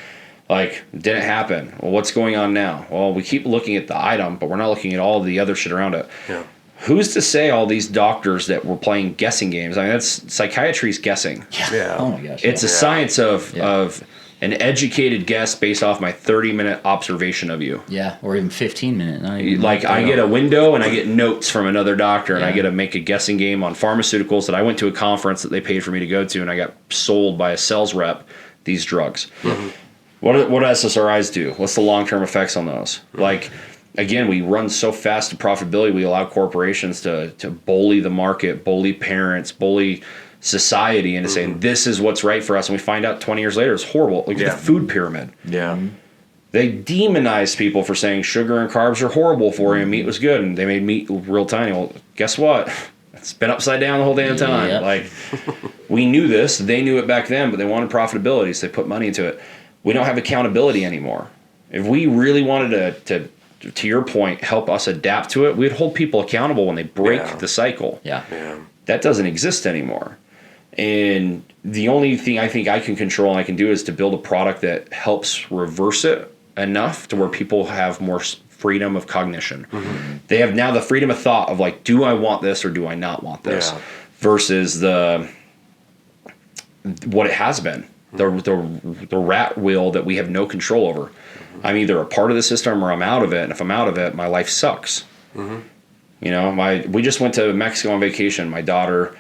Like, didn't happen. Well, what's going on now? Well, we keep looking at the item, but we're not looking at all the other shit around it. Yeah. Who's to say all these doctors that were playing guessing games? I mean, that's psychiatry's guessing. Yeah. Oh my gosh. It's a science of an educated guess based off my 30-minute observation of you. Yeah, or even 15-minute. Like, I get a window and I get notes from another doctor, and I get to make a guessing game on pharmaceuticals that I went to a conference that they paid for me to go to, and I got sold by a sales rep these drugs. What do SSRIs do? What's the long-term effects on those? Like, again, we run so fast to profitability, we allow corporations to bully the market, bully parents, bully society into saying this is what's right for us, and we find out 20 years later it's horrible. Like the food pyramid. Yeah. They demonized people for saying sugar and carbs are horrible for you and meat was good, and they made meat real tiny. Well, guess what? It's been upside down the whole damn time. Yep. Like, we knew this, they knew it back then, but they wanted profitability, so they put money into it. We don't have accountability anymore. If we really wanted to your point, help us adapt to it, we'd hold people accountable when they break the cycle. Yeah. That doesn't exist anymore. And the only thing I think I can control and I can do is to build a product that helps reverse it enough to where people have more freedom of cognition. They have now the freedom of thought of like, do I want this or do I not want this? Versus what it has been. The rat wheel that we have no control over. I'm either a part of the system or I'm out of it. And if I'm out of it, my life sucks. You know, we just went to Mexico on vacation. My daughter,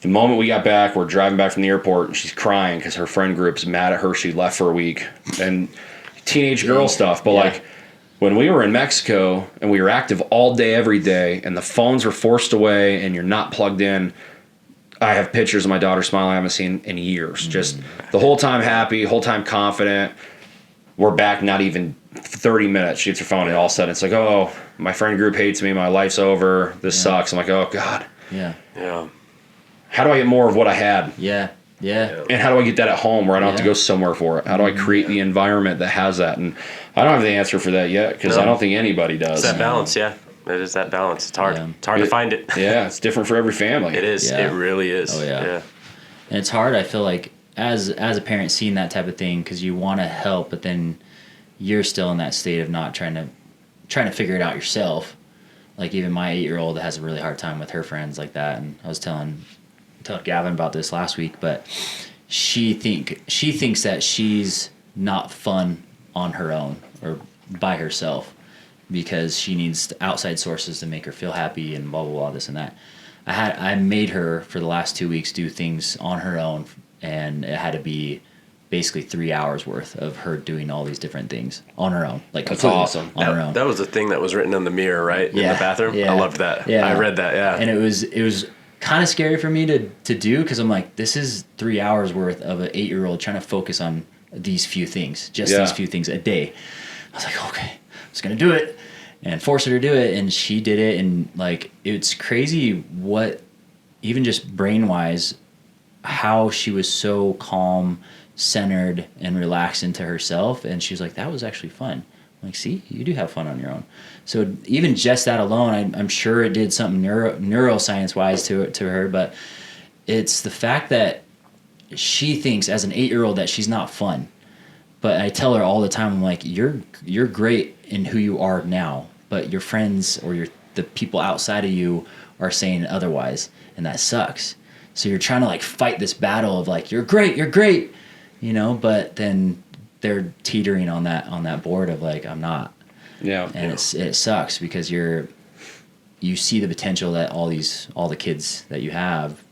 the moment we got back, we're driving back from the airport, and she's crying because her friend group's mad at her. She left for a week. And teenage girl stuff. But like, when we were in Mexico and we were active all day, every day, and the phones were forced away and you're not plugged in, I have pictures of my daughter smiling I haven't seen in years. Just the whole time happy, whole time confident. We're back not even 30 minutes. She gets her phone and all of a sudden it's like, oh, my friend group hates me. My life's over. This sucks. I'm like, oh, God. Yeah. How do I get more of what I had? Yeah. And how do I get that at home where I don't have to go somewhere for it? How do I create the environment that has that? And I don't have the answer for that yet because I don't think anybody does. It's that balance, It is that balance. It's hard. It's hard to find it. It's different for every family. It is. It really is. Oh, yeah. And it's hard, I feel like, as a parent seeing that type of thing because you want to help, but then you're still in that state of not trying to figure it out yourself. Like even my 8-year-old has a really hard time with her friends like that, and I was telling Gavin about this last week, but she thinks that she's not fun on her own or by herself because she needs outside sources to make her feel happy and blah blah blah this and that. I made her for the last 2 weeks do things on her own, and it had to be basically 3 hours worth of her doing all these different things on her own. Like that's awesome. On her own. That was the thing that was written on the mirror, right? In the bathroom. I loved that. Yeah. I read that. Yeah. And it was kind of scary for me to do because I'm like, this is 3 hours worth of an 8-year-old trying to focus on these few things, these few things a day. I was like, okay, I'm just gonna do it, and force her to do it, and she did it, and like it's crazy what, even just brain wise, how she was so calm, centered, and relaxed into herself, and she was like, that was actually fun. I'm like, see, you do have fun on your own. So even just that alone, I'm sure it did something neuroscience wise to her, but it's the fact that she thinks as an 8-year-old that she's not fun. But I tell her all the time, I'm like, you're great in who you are now, but your friends or the people outside of you are saying otherwise, and that sucks. So you're trying to like fight this battle of like, you're great, you know, but then they're teetering on that board of like, I'm not. Yeah. And it sucks because you see the potential that all the kids that you have,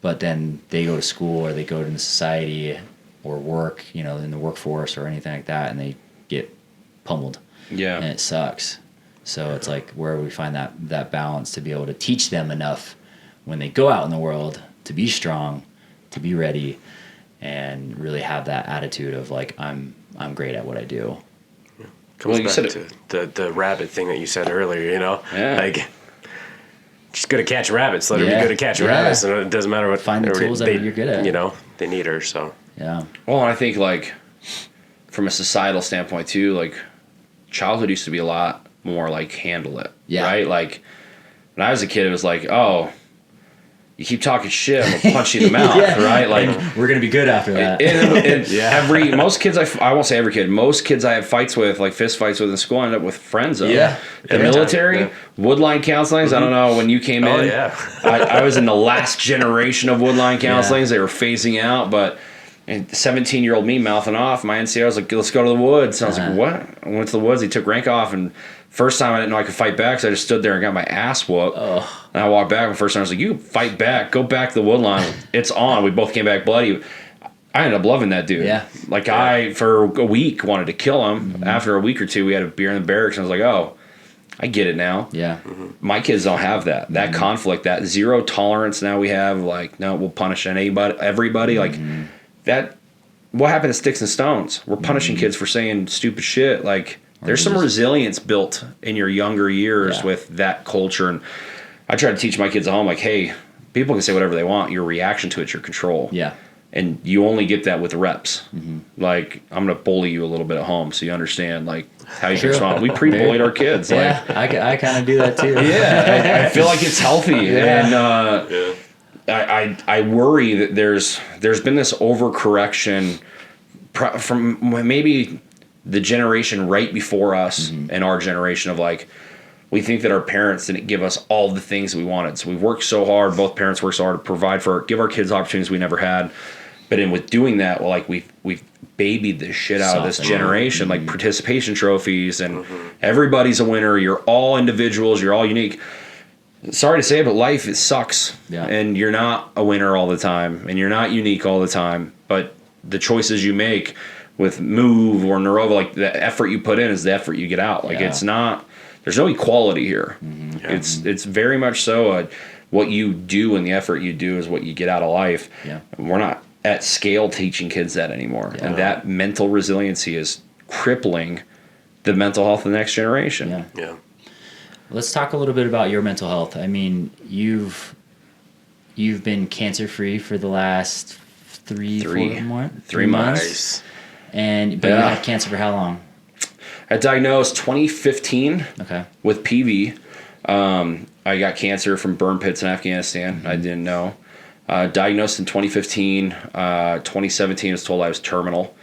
but then they go to school or they go to society or work, you know, in the workforce or anything like that, and they get pummeled. Yeah. And it sucks. So it's like where we find that balance to be able to teach them enough when they go out in the world to be strong, to be ready, and really have that attitude of like, I'm great at what I do. Comes back to the rabbit thing that you said earlier, you know? Yeah. Like, she's good at catching rabbits. Let her be good at catching rabbits, and it doesn't matter what. Find the tools that you're good at. You know, they need her. So yeah. Well, and I think like from a societal standpoint too, like childhood used to be a lot more like handle it. Yeah. Right. Like when I was a kid, it was like, oh, you keep talking shit, I'm gonna punch you in the mouth, right? Like we're gonna be good after that. And most kids, I won't say every kid, most kids I have fights with, like fist fights with in school, I end up with friends of. Yeah. The military, Woodline counselings. I don't know when you came in. Yeah. I was in the last generation of Woodline counselings. They were phasing out, but 17-year-old me mouthing off. My NCO was like, let's go to the woods. And I was like, what? I went to the woods. He took rank off, and first time I didn't know I could fight back, so I just stood there and got my ass whooped. And I walked back, and first time I was like, you can fight back. Go back to the Woodline. It's on. We both came back bloody. I ended up loving that dude. Yeah. Like I, for a week, wanted to kill him. After a week or two, we had a beer in the barracks, and I was like, oh, I get it now. Yeah. My kids don't have that. That conflict, that zero tolerance now we have, like, no, we'll punish everybody. Like, that, what happened to Sticks and Stones? We're punishing kids for saying stupid shit. Like, there's some resilience built in your younger years with that culture. And I try to teach my kids at home, like, hey, people can say whatever they want. Your reaction to it's your control. Yeah. And you only get that with reps. Like, I'm going to bully you a little bit at home so you understand, like, how you can respond. We pre-bullied our kids. Yeah, like, I kind of do that too. Yeah, I feel like it's healthy. And I worry that there's been this overcorrection from maybe the generation right before us and our generation of, like, we think that our parents didn't give us all the things we wanted. So we've worked so hard. Both parents worked so hard to provide give our kids opportunities we never had. But with doing that, well, like we've babied the shit out of this generation, like participation trophies, and everybody's a winner. You're all individuals. You're all unique. Sorry to say, but life, it sucks. Yeah. And you're not a winner all the time, and you're not unique all the time. But the choices you make with MOOV or Neurova, like the effort you put in is the effort you get out. Like it's not. There's no equality here. It's very much so what you do and the effort you do is what you get out of life. Yeah. We're not at scale teaching kids that anymore. And that mental resiliency is crippling the mental health of the next generation. Yeah. Let's talk a little bit about your mental health. I mean, you've been cancer-free for the last 3 months. Nice. But you had cancer for how long? I diagnosed 2015 with PV. I got cancer from burn pits in Afghanistan. I didn't know. Diagnosed in 2015. 2017 I was told I was terminal.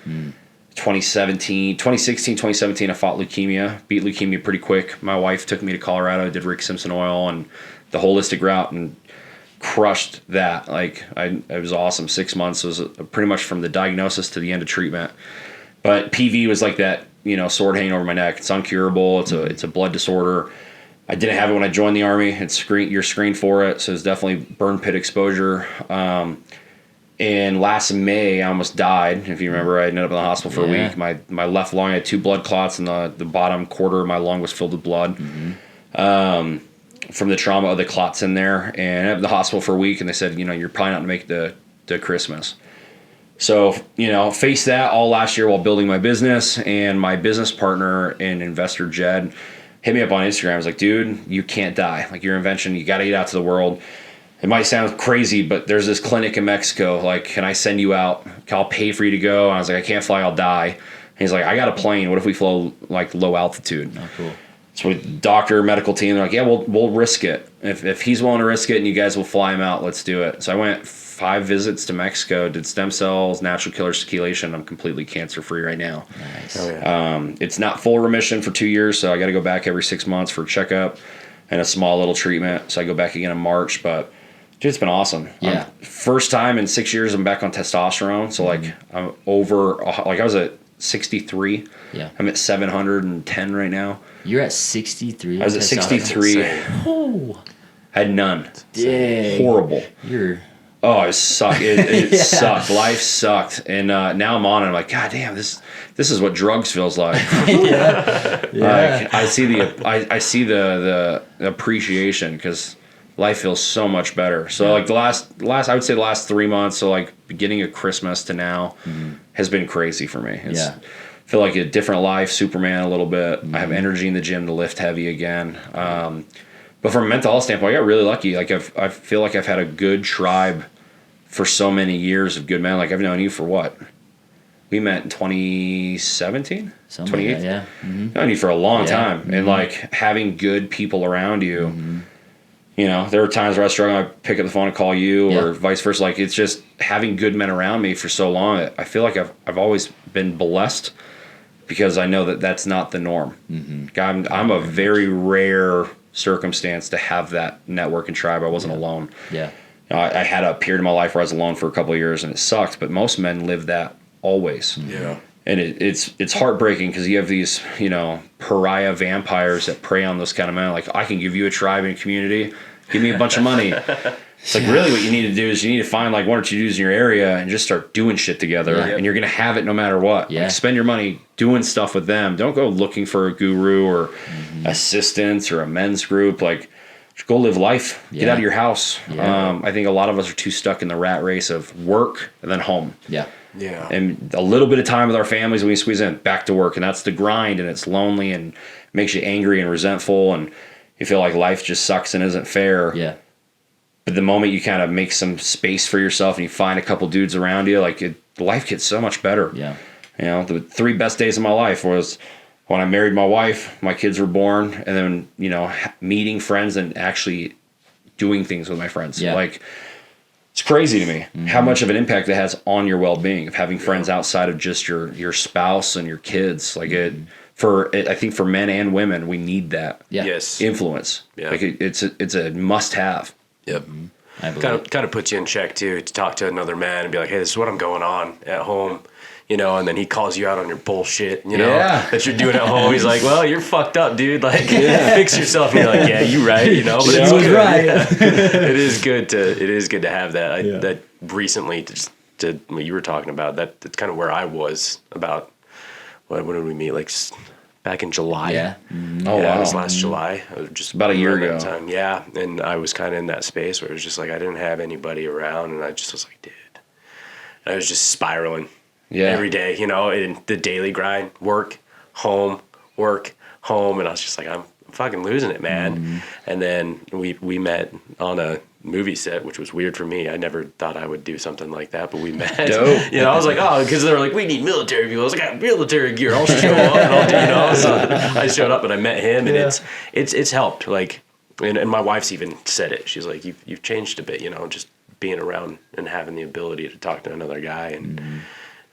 2016, 2017 I fought leukemia. Beat leukemia pretty quick. My wife took me to Colorado. I did Rick Simpson oil and the holistic route and crushed that. Like it was awesome. 6 months was pretty much from the diagnosis to the end of treatment. But PV was like that, sword hanging over my neck. It's uncurable. It's a blood disorder. I didn't have it when I joined the Army. You're screened for it, so it's definitely burn pit exposure. And last May, I almost died. If you remember, I ended up in the hospital for a week. My left lung, I had 2 blood clots, and the bottom quarter of my lung was filled with blood from the trauma of the clots in there. And I was in the hospital for a week, and they said, you're probably not going to make the Christmas. So, faced that all last year while building my business, and my business partner and investor, Jed, hit me up on Instagram. I was like, dude, you can't die. Like, your invention, you got to get out to the world. It might sound crazy, but there's this clinic in Mexico. Like, can I send you out? I'll pay for you to go. And I was like, I can't fly. I'll die. And he's like, I got a plane. What if we flow, like, low altitude? Oh, cool. So with doctor, medical team, they're like, yeah, we'll risk it. If he's willing to risk it and you guys will fly him out, let's do it. So I went 5 visits to Mexico, did stem cells, natural killer circulation. I'm completely cancer-free right now. Nice. Oh, yeah. It's not full remission for 2 years, so I got to go back every 6 months for a checkup and a small little treatment. So I go back again in March, but dude, it's been awesome. Yeah. First time in 6 years I'm back on testosterone. So like I'm over, like I was at 63. Yeah. I'm at 710 right now. You're at 63. I was at 63. Oh. Had none. Dang. Horrible. Oh, it sucked. It sucked. Life sucked. And now I'm on it. I'm like, God damn, this is what drugs feels like. Like, I see the appreciation because life feels so much better. So like the last I would say the last 3 months, so like beginning of Christmas to now has been crazy for me. I feel like a different life, Superman a little bit. I have energy in the gym to lift heavy again. But from a mental health standpoint, I got really lucky. Like I feel like I've had a good tribe for so many years of good men. Like I've known you for what? We met in 2017? 2018? Yeah. Mm-hmm. Known you for a long time. Mm-hmm. And like having good people around you, mm-hmm. you know, there were times where I was struggling, I'd pick up the phone and call you or vice versa. Like it's just having good men around me for so long. I feel like I've always been blessed because I know that that's not the norm. Mm-hmm. I'm a very rare circumstance to have that network and tribe. I wasn't alone. Yeah. You know, I had a period in my life where I was alone for a couple of years and it sucked, but most men live that always. Yeah. And it's heartbreaking because you have these, you know, pariah vampires that prey on those kind of men. Like, I can give you a tribe and a community, give me a bunch of money. It's like, really what you need to do is you need to find like one or two dudes in your area and just start doing shit together. Yeah. And you're going to have it no matter what. Yeah. Like, spend your money doing stuff with them. Don't go looking for a guru or assistants or a men's group. Like, just go live life. Yeah. Get out of your house. Yeah. I think a lot of us are too stuck in the rat race of work and then home. Yeah. Yeah. And a little bit of time with our families when we squeeze in, back to work. And that's the grind, and it's lonely and makes you angry and resentful, and you feel like life just sucks and isn't fair. Yeah. But the moment you kind of make some space for yourself and you find a couple dudes around you, like life gets so much better. Yeah. You know, the 3 best days of my life was when I married my wife, my kids were born, and then, you know, meeting friends and actually doing things with my friends. Yeah. Like, it's crazy to me how much of an impact it has on your well-being of having friends outside of just your spouse and your kids. Like I think for men and women, we need that influence. Yeah. Like it's a must-have. Yep. Kind of puts you in check too, to talk to another man and be like, hey, this is what I'm going on at home. You know, and then he calls you out on your bullshit, you know, that you're doing at home. He's like, well, you're fucked up, dude. Like, fix yourself. And you're like, yeah, you right, you know. But it's good. Right. It is good to have that. That recently, to what you were talking about, that's kind of where I was about, when did we meet? Like, back in July. Yeah. Mm-hmm. Oh, wow. It was last July. It was just about a year ago. Time. Yeah. And I was kind of in that space where it was just like, I didn't have anybody around. And I just was like, dude. And I was just spiraling. Yeah. Every day, you know, in the daily grind, work, home, and I was just like, I'm fucking losing it, man. Mm-hmm. And then we met on a movie set, which was weird for me. I never thought I would do something like that, but we met. Dope. You know, I was like, oh, because they were like, we need military people. I was like, I got military gear. I'll show up. And I'll do, you know. So I showed up and I met him, and it's helped. Like, and my wife's even said it. She's like, you've changed a bit, you know, just being around and having the ability to talk to another guy and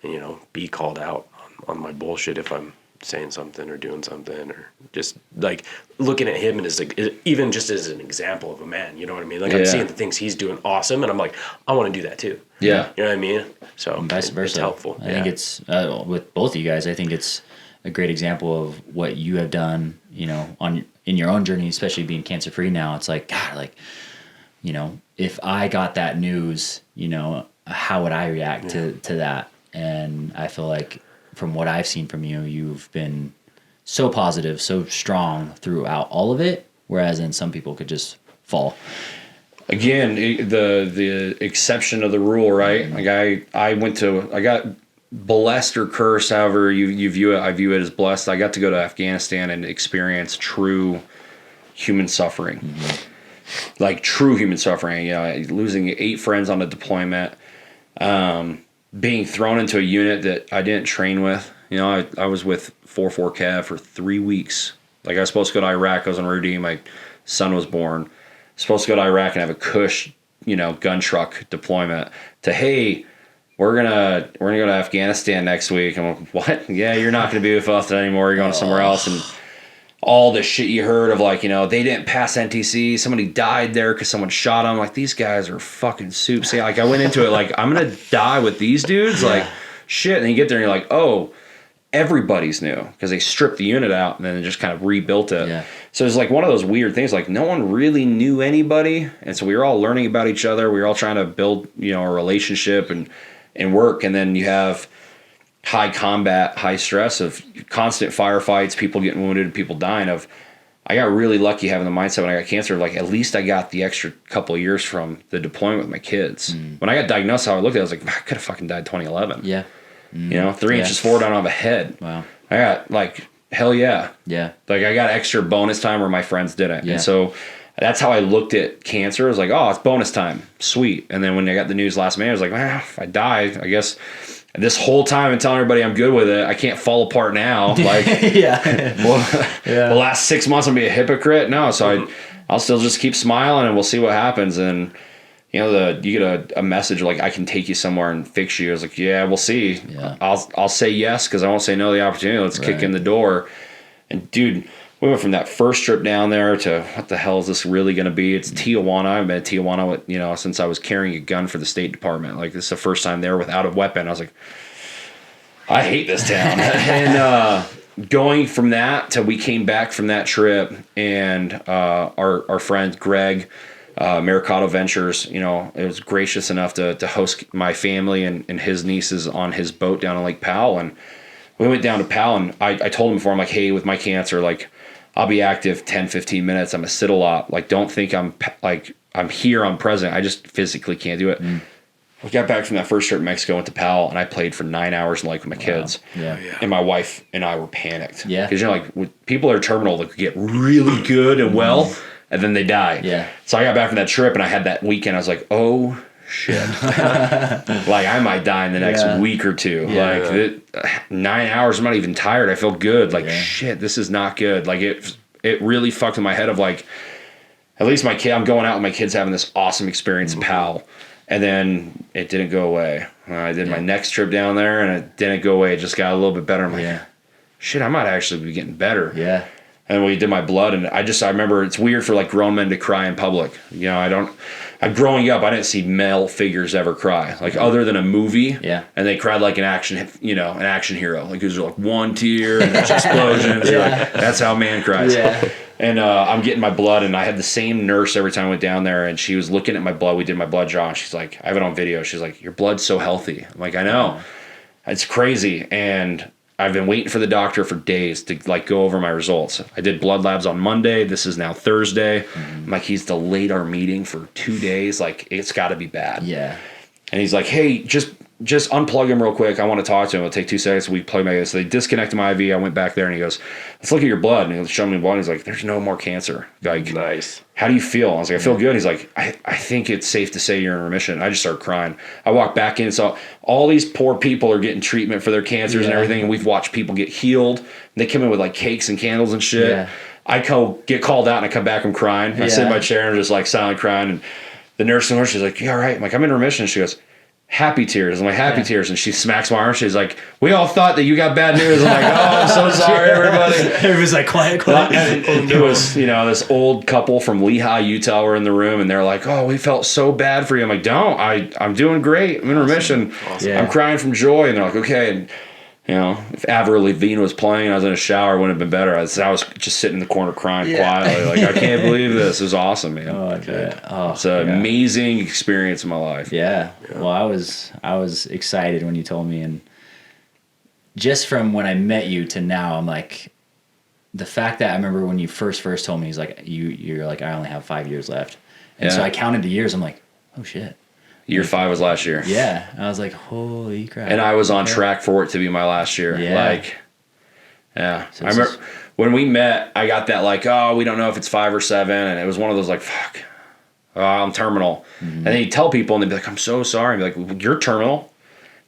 you know, be called out on my bullshit if I'm saying something or doing something, or just like looking at him and as like, even just as an example of a man, you know what I mean? Like I'm seeing the things he's doing awesome, and I'm like, I want to do that too. Yeah. You know what I mean? So and vice versa. It's helpful. I think it's, with both of you guys, I think it's a great example of what you have done, you know, in your own journey, especially being cancer-free now. It's like, God, like, you know, if I got that news, you know, how would I react to that? And I feel like from what I've seen from you, you've been so positive, so strong throughout all of it, whereas then some people could just fall. Again, the exception of the rule, right? Like I got blessed or cursed, however you view it. I view it as blessed. I got to go to Afghanistan and experience true human suffering. Like true human suffering. You know, losing 8 friends on a deployment, being thrown into a unit that I didn't train with. You know, I was with 4-4 Cav for 3 weeks. Like I was supposed to go to Iraq. I was on routine. My son was born. Supposed to go to Iraq and have a cush, you know, gun truck deployment. To hey, we're gonna go to Afghanistan next week. I'm like, what? Yeah, you're not gonna be with us anymore. You're going somewhere else. And all the shit you heard of, like, you know, they didn't pass NTC. Somebody died there because someone shot them. Like, these guys are fucking soup. See, like, I went into it like, I'm going to die with these dudes. Like, shit. And then you get there and you're like, oh, everybody's new because they stripped the unit out and then they just kind of rebuilt it. Yeah. So it's like one of those weird things. Like, no one really knew anybody. And so we were all learning about each other. We were all trying to build, you know, a relationship and work. And then you have high combat, high stress of constant firefights, people getting wounded, people dying. I got really lucky having the mindset when I got cancer. Like, at least I got the extra couple of years from the deployment with my kids. When I got diagnosed, how I looked at it, I was like, I could have fucking died 2011. Yeah. You know, 3 inches forward down on my head. Wow. I got, like, hell yeah. Yeah. Like, I got extra bonus time where my friends didn't. Yeah. And so that's how I looked at cancer. I was like, oh, it's bonus time. Sweet. And then when I got the news last May, I was like, if I die, I guess this whole time I'm telling everybody I'm good with it. I can't fall apart now. Like, the last 6 months I'm going to be a hypocrite. No. So I'll still just keep smiling and we'll see what happens. And, you know, you get a message like, I can take you somewhere and fix you. I was like, yeah, we'll see. Yeah. I'll say yes, because I won't say no to the opportunity. Let's kick in the door. And dude, we went from that first trip down there to what the hell is this really going to be? It's Tijuana. I've been at Tijuana since I was carrying a gun for the State Department. Like, this is the first time there without a weapon. I was like, I hate this town. And going from that to we came back from that trip, and our friend Greg, Mercado Ventures, it was gracious enough to host my family and his nieces on his boat down in Lake Powell. And we went down to Powell, and I told him before, I'm like, hey, with my cancer, like, I'll be active 10, 15 minutes. I'm going to sit a lot. Like, don't think I'm here, I'm present. I just physically can't do it. We got back from that first trip in Mexico, went to Powell, and I played for 9 hours with my kids. Yeah. And my wife and I were panicked. Yeah. Because, when people are terminal, they get really good and well, and then they die. Yeah. So I got back from that trip, and I had that weekend. I was like, oh, shit. Like, I might die in the next week or two. Yeah. Like, 9 hours, I'm not even tired. I feel good. Like, shit, this is not good. Like, it really fucked in my head of, like, at least I'm going out with my kids having this awesome experience in Powell. And then it didn't go away. I did my next trip down there, and it didn't go away. It just got a little bit better. I'm like, shit, I might actually be getting better. Yeah. And we did my blood, and I remember it's weird for, like, grown men to cry in public. Growing up, I didn't see male figures ever cry, like, other than a movie. Yeah. And they cried like an action hero. Like, it was like one tear and there's explosions. You're like, that's how a man cries. Yeah. And I'm getting my blood, and I had the same nurse every time I went down there, and she was looking at my blood. We did my blood draw, and she's like, I have it on video. She's like, your blood's so healthy. I'm like, I know. It's crazy. And I've been waiting for the doctor for days to, like, go over my results. I did blood labs on Monday. This is now Thursday. I'm like, he's delayed our meeting for 2 days. Like, it's got to be bad. Yeah. And he's like, hey, just unplug him real quick. I want to talk to him. It'll take 2 seconds. We plug my IV. So they disconnected my IV. I went back there, and he goes, let's look at your blood. And he showed me the blood. And he's like, there's no more cancer. Like, nice. How do you feel? I was like, I feel good. He's like, I think it's safe to say you're in remission. I just started crying. I walked back in and saw all these poor people are getting treatment for their cancers and everything. And we've watched people get healed. And they come in with, like, cakes and candles and shit. Yeah. I get called out, and I come back, I'm crying. I sit in my chair and just, like, silent crying. And the nurse, she's like, you all right? I'm like, I'm in remission. She goes, happy tears. I'm like, happy tears. And she smacks my arm. She's like, we all thought that you got bad news. I'm like, oh, I'm so sorry, everybody. Everybody's like, quiet. It was, this old couple from Lehigh, Utah were in the room, and they're like, oh, we felt so bad for you. I'm like, don't. I'm doing great. I'm in remission. Awesome. Yeah. I'm crying from joy. And they're like, okay. And, if Avril Lavigne was playing and I was in a shower, it wouldn't have been better. I was just sitting in the corner crying quietly. Like, I can't believe this. It was awesome, man. Oh, okay. It's an amazing experience in my life. Yeah. Well, I was excited when you told me, and just from when I met you to now, I'm like, the fact that I remember when you first told me, he's like, you're like, I only have 5 years left. And so I counted the years. I'm like, oh shit. Year 5 was last year. Yeah. I was like, holy crap. And I was on track for it to be my last year. Yeah. So I remember when we met, I got that, like, oh, we don't know if it's 5 or 7. And it was one of those, like, fuck, I'm terminal. Mm-hmm. And then you tell people, and they'd be like, I'm so sorry. I'd be like, well, you're terminal.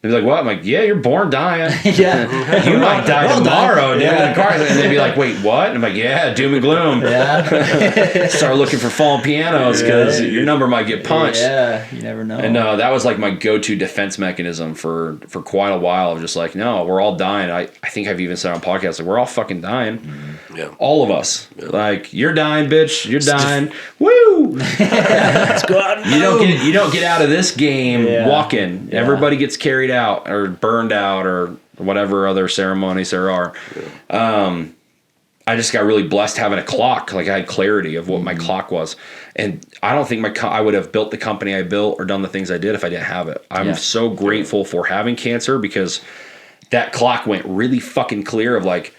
They'd be like, what? I'm like, yeah, you're born dying. Yeah. You might die tomorrow, dude. In the car. And they'd be like, wait, what? And I'm like, yeah, doom and gloom. Yeah. Start looking for fallen pianos because your number might get punched. Yeah, you never know. And that was like my go-to defense mechanism for quite a while. Of just like, no, we're all dying. I think I've even said on podcasts, like, we're all fucking dying. Mm-hmm. Yeah. All of us. Yeah. Like, you're dying, bitch. You're dying. Woo! Let's go out and you don't get out of this game walking. Yeah. Everybody gets carried out or burned out or whatever other ceremonies there are. Yeah. I just got really blessed having a clock. Like, I had clarity of what my clock was. And I don't think I would have built the company I built or done the things I did if I didn't have it. I'm so grateful for having cancer because that clock went really fucking clear of like,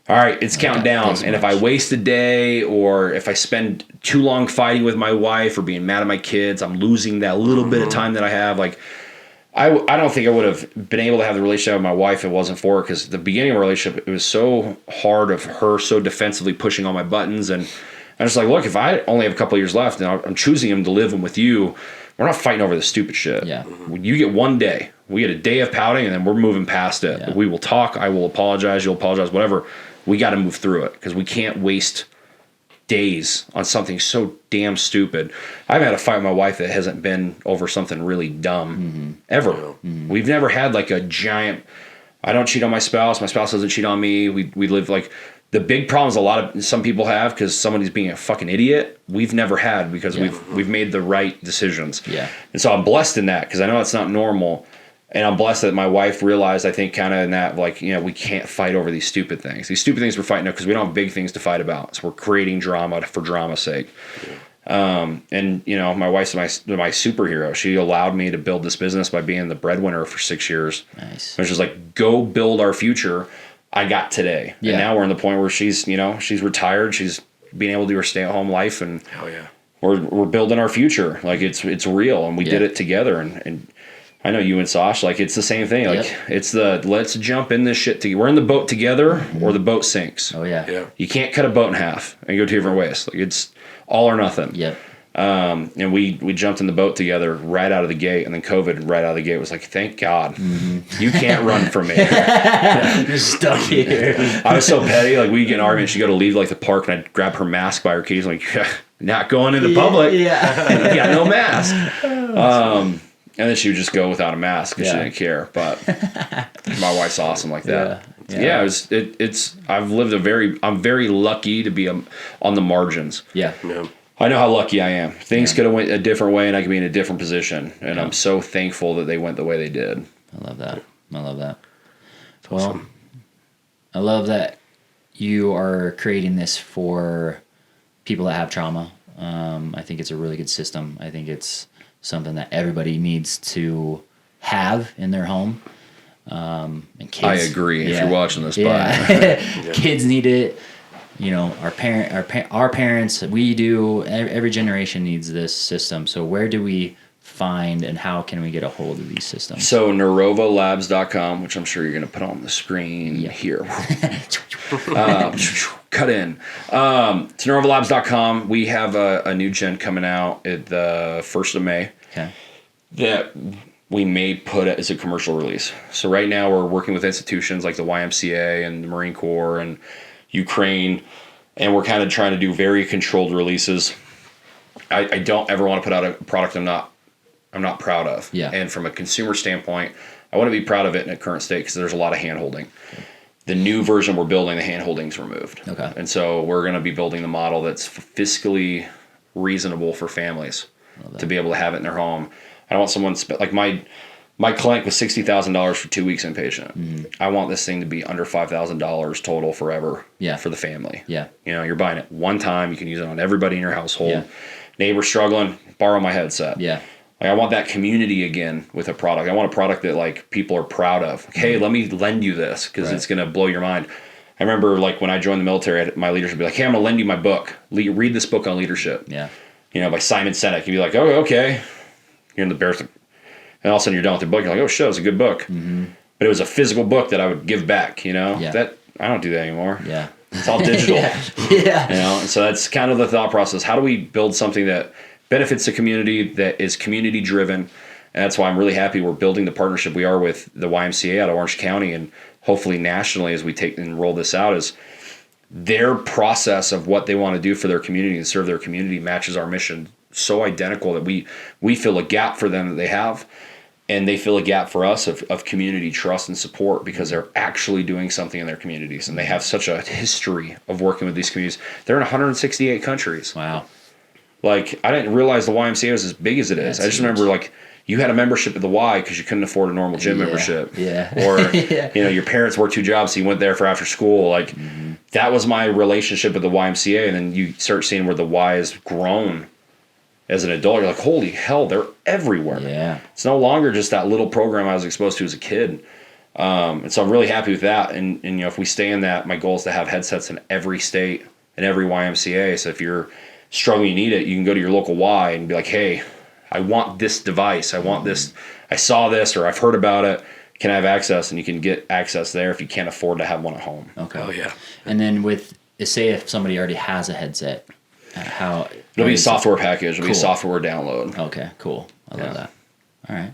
all right, it's counting down. And if I waste a day or if I spend too long fighting with my wife or being mad at my kids, I'm losing that little bit of time that I have. Like, I don't think I would have been able to have the relationship with my wife if it wasn't for her, because the beginning of our relationship, it was so hard of her so defensively pushing all my buttons. And And it's like, look, if I only have a couple of years left and I'm choosing him to live with you, we're not fighting over the stupid shit. Yeah. You get one day. We get a day of pouting, and then we're moving past it. Yeah. We will talk. I will apologize. You'll apologize. Whatever. We got to move through it because we can't waste days on something so damn stupid. I've had a fight with my wife that hasn't been over something really dumb ever. We've never had like a giant. I don't cheat on my spouse. My spouse doesn't cheat on me. We live like. The big problems some people have because somebody's being a fucking idiot, we've never had because we've made the right decisions. Yeah. And so I'm blessed in that because I know it's not normal. And I'm blessed that my wife realized, I think, kind of in that, like, we can't fight over these stupid things. These stupid things we're fighting over because we don't have big things to fight about. So we're creating drama for drama's sake. Yeah. And, my wife's my superhero. She allowed me to build this business by being the breadwinner for 6 years. Nice. Which is like, go build our future. I got today. Yeah. And now we're in the point where she's retired. She's being able to do her stay-at-home life. And hell yeah. We're building our future. Like, it's real. And we did it together. And I know you and Sash, like, it's the same thing. Like, it's let's jump in this shit together. We're in the boat together or the boat sinks. Oh, yeah. Yeah. You can't cut a boat in half and go two different ways. Like, it's all or nothing. Yep. And we jumped in the boat together right out of the gate, and then COVID right out of the gate was like, thank God, you can't run from me. You're stuck here. I was so petty. Like, we'd get in an argument, she'd go to leave like the park, and I'd grab her mask by her keys, like, not going into public. Yeah. You got no mask. And then she would just go without a mask because she didn't care. But my wife's awesome like that. Yeah, I'm very lucky to be on the margins. Yeah. Yeah. I know how lucky I am. Things could have went a different way, and I could be in a different position. And I'm so thankful that they went the way they did. I love that. Well, I love that you are creating this for people that have trauma. I think it's a really good system. I think it's something that everybody needs to have in their home. And kids, I agree. If you're watching this, kids need it. Our parents, we do. Every generation needs this system. So where do we find and how can we get a hold of these systems? So NeurovaLabs.com, which I'm sure you're going to put on the screen here. Cut in. It's NeurovaLabs.com. We have a new gen coming out at the 1st of May. Okay. That we may put it as a commercial release. So right now we're working with institutions like the YMCA and the Marine Corps and Ukraine, and we're kind of trying to do very controlled releases. I don't ever want to put out a product I'm not proud of. Yeah. And from a consumer standpoint, I want to be proud of it in a current state because there's a lot of hand-holding. The new version we're building, the hand-holding's removed. Okay. And so we're going to be building the model that's fiscally reasonable for families to be able to have it in their home. I don't want someone like my clinic was $60,000 for 2 weeks inpatient. I want this thing to be under $5,000 total forever for the family. Yeah. You're buying it one time. You can use it on everybody in your household. Yeah. Neighbor struggling, borrow my headset. Yeah. Like, I want that community again with a product. I want a product that like people are proud of. Like, hey, let me lend you this because it's going to blow your mind. I remember like when I joined the military, my leaders would be like, hey, I'm going to lend you my book. Read this book on leadership. Yeah. By Simon Sinek. You'd be like, oh, okay. You're in the bear. And all of a sudden you're done with the book. You're like, oh, shit, it was a good book. Mm-hmm. But it was a physical book that I would give back, That I don't do that anymore. Yeah. It's all digital. Yeah. And so that's kind of the thought process. How do we build something that benefits the community, that is community driven? And that's why I'm really happy we're building the partnership we are with the YMCA out of Orange County, and hopefully nationally as we take and roll this out, is their process of what they want to do for their community and serve their community matches our mission so identical that we fill a gap for them that they have, and they fill a gap for us of community trust and support because they're actually doing something in their communities, and they have such a history of working with these communities. They're in 168 countries. Wow. Like, I didn't realize the YMCA was as big as it is. I just remember, like, you had a membership at the Y because you couldn't afford a normal gym membership. Yeah. Or, your parents worked 2 jobs, so you went there for after school. Like, that was my relationship with the YMCA. And then you start seeing where the Y has grown as an adult. You're like, holy hell, they're everywhere. Yeah. It's no longer just that little program I was exposed to as a kid. And so I'm really happy with that. And if we stay in that, my goal is to have headsets in every state and every YMCA. So if you're struggling, you need it, you can go to your local Y and be like, hey, I want this device. I want this. I saw this, or I've heard about it. Can I have access? And you can get access there if you can't afford to have one at home. Okay. Oh, yeah. And then say if somebody already has a headset, How? It'll be a software package. It'll be a Cool. software download. Okay, cool. I love that. All right.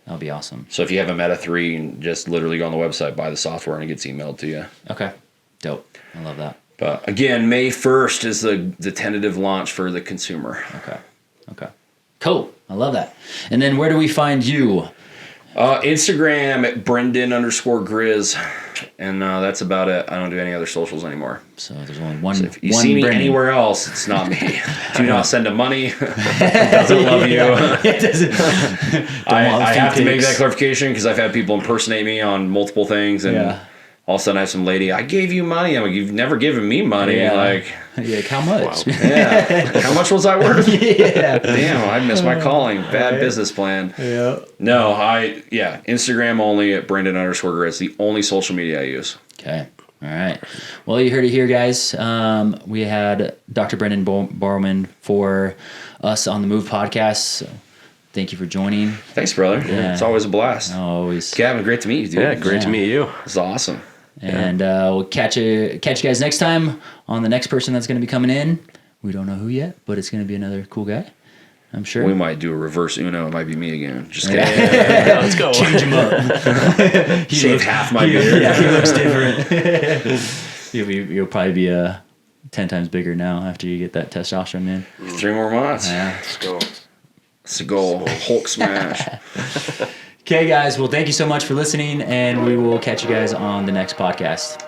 That'll be awesome. So if you have a Meta 3, you just literally go on the website, buy the software, and it gets emailed to you. Okay. Dope. I love that. But again, May 1st is the tentative launch for the consumer. Okay. Cool. I love that. And then where do we find you? Instagram at Brenden_Grizz. And that's about it. I don't do any other socials anymore. So there's only one. So if you one see me Brenden. anywhere else, it's not me. Do not send him money. It doesn't love you. It doesn't. I have to make that clarification because I've had people impersonate me on multiple things, and all of a sudden I have some lady, I gave you money. I'm like, you've never given me money. Yeah. Like, how much? wow. Yeah. How much was I worth? Yeah. Damn, I missed my calling. Bad business plan. Yeah. No, Instagram only at Brenden_Grizz. It's the only social media I use. Okay. All right. Well, you heard it here, guys. We had Dr. Brenden Borrowman for us on the MOOV Podcast. So thank you for joining. Thanks, brother. Yeah. It's always a blast. Always. Gavin, great to meet you, dude. Yeah, great to meet you. It's awesome. And we'll catch you guys next time on the next person that's going to be coming in. We don't know who yet, but it's going to be another cool guy, I'm sure. We might do a reverse Uno. It might be me again. Just kidding. Yeah, let's go. Change him up. Shave half my beard. Yeah, he looks different. You'll probably be 10 times bigger now after you get that testosterone, man. 3 more months. Yeah. Let's go. It's a goal. Hulk smash. Okay, guys. Well, thank you so much for listening, and we will catch you guys on the next podcast.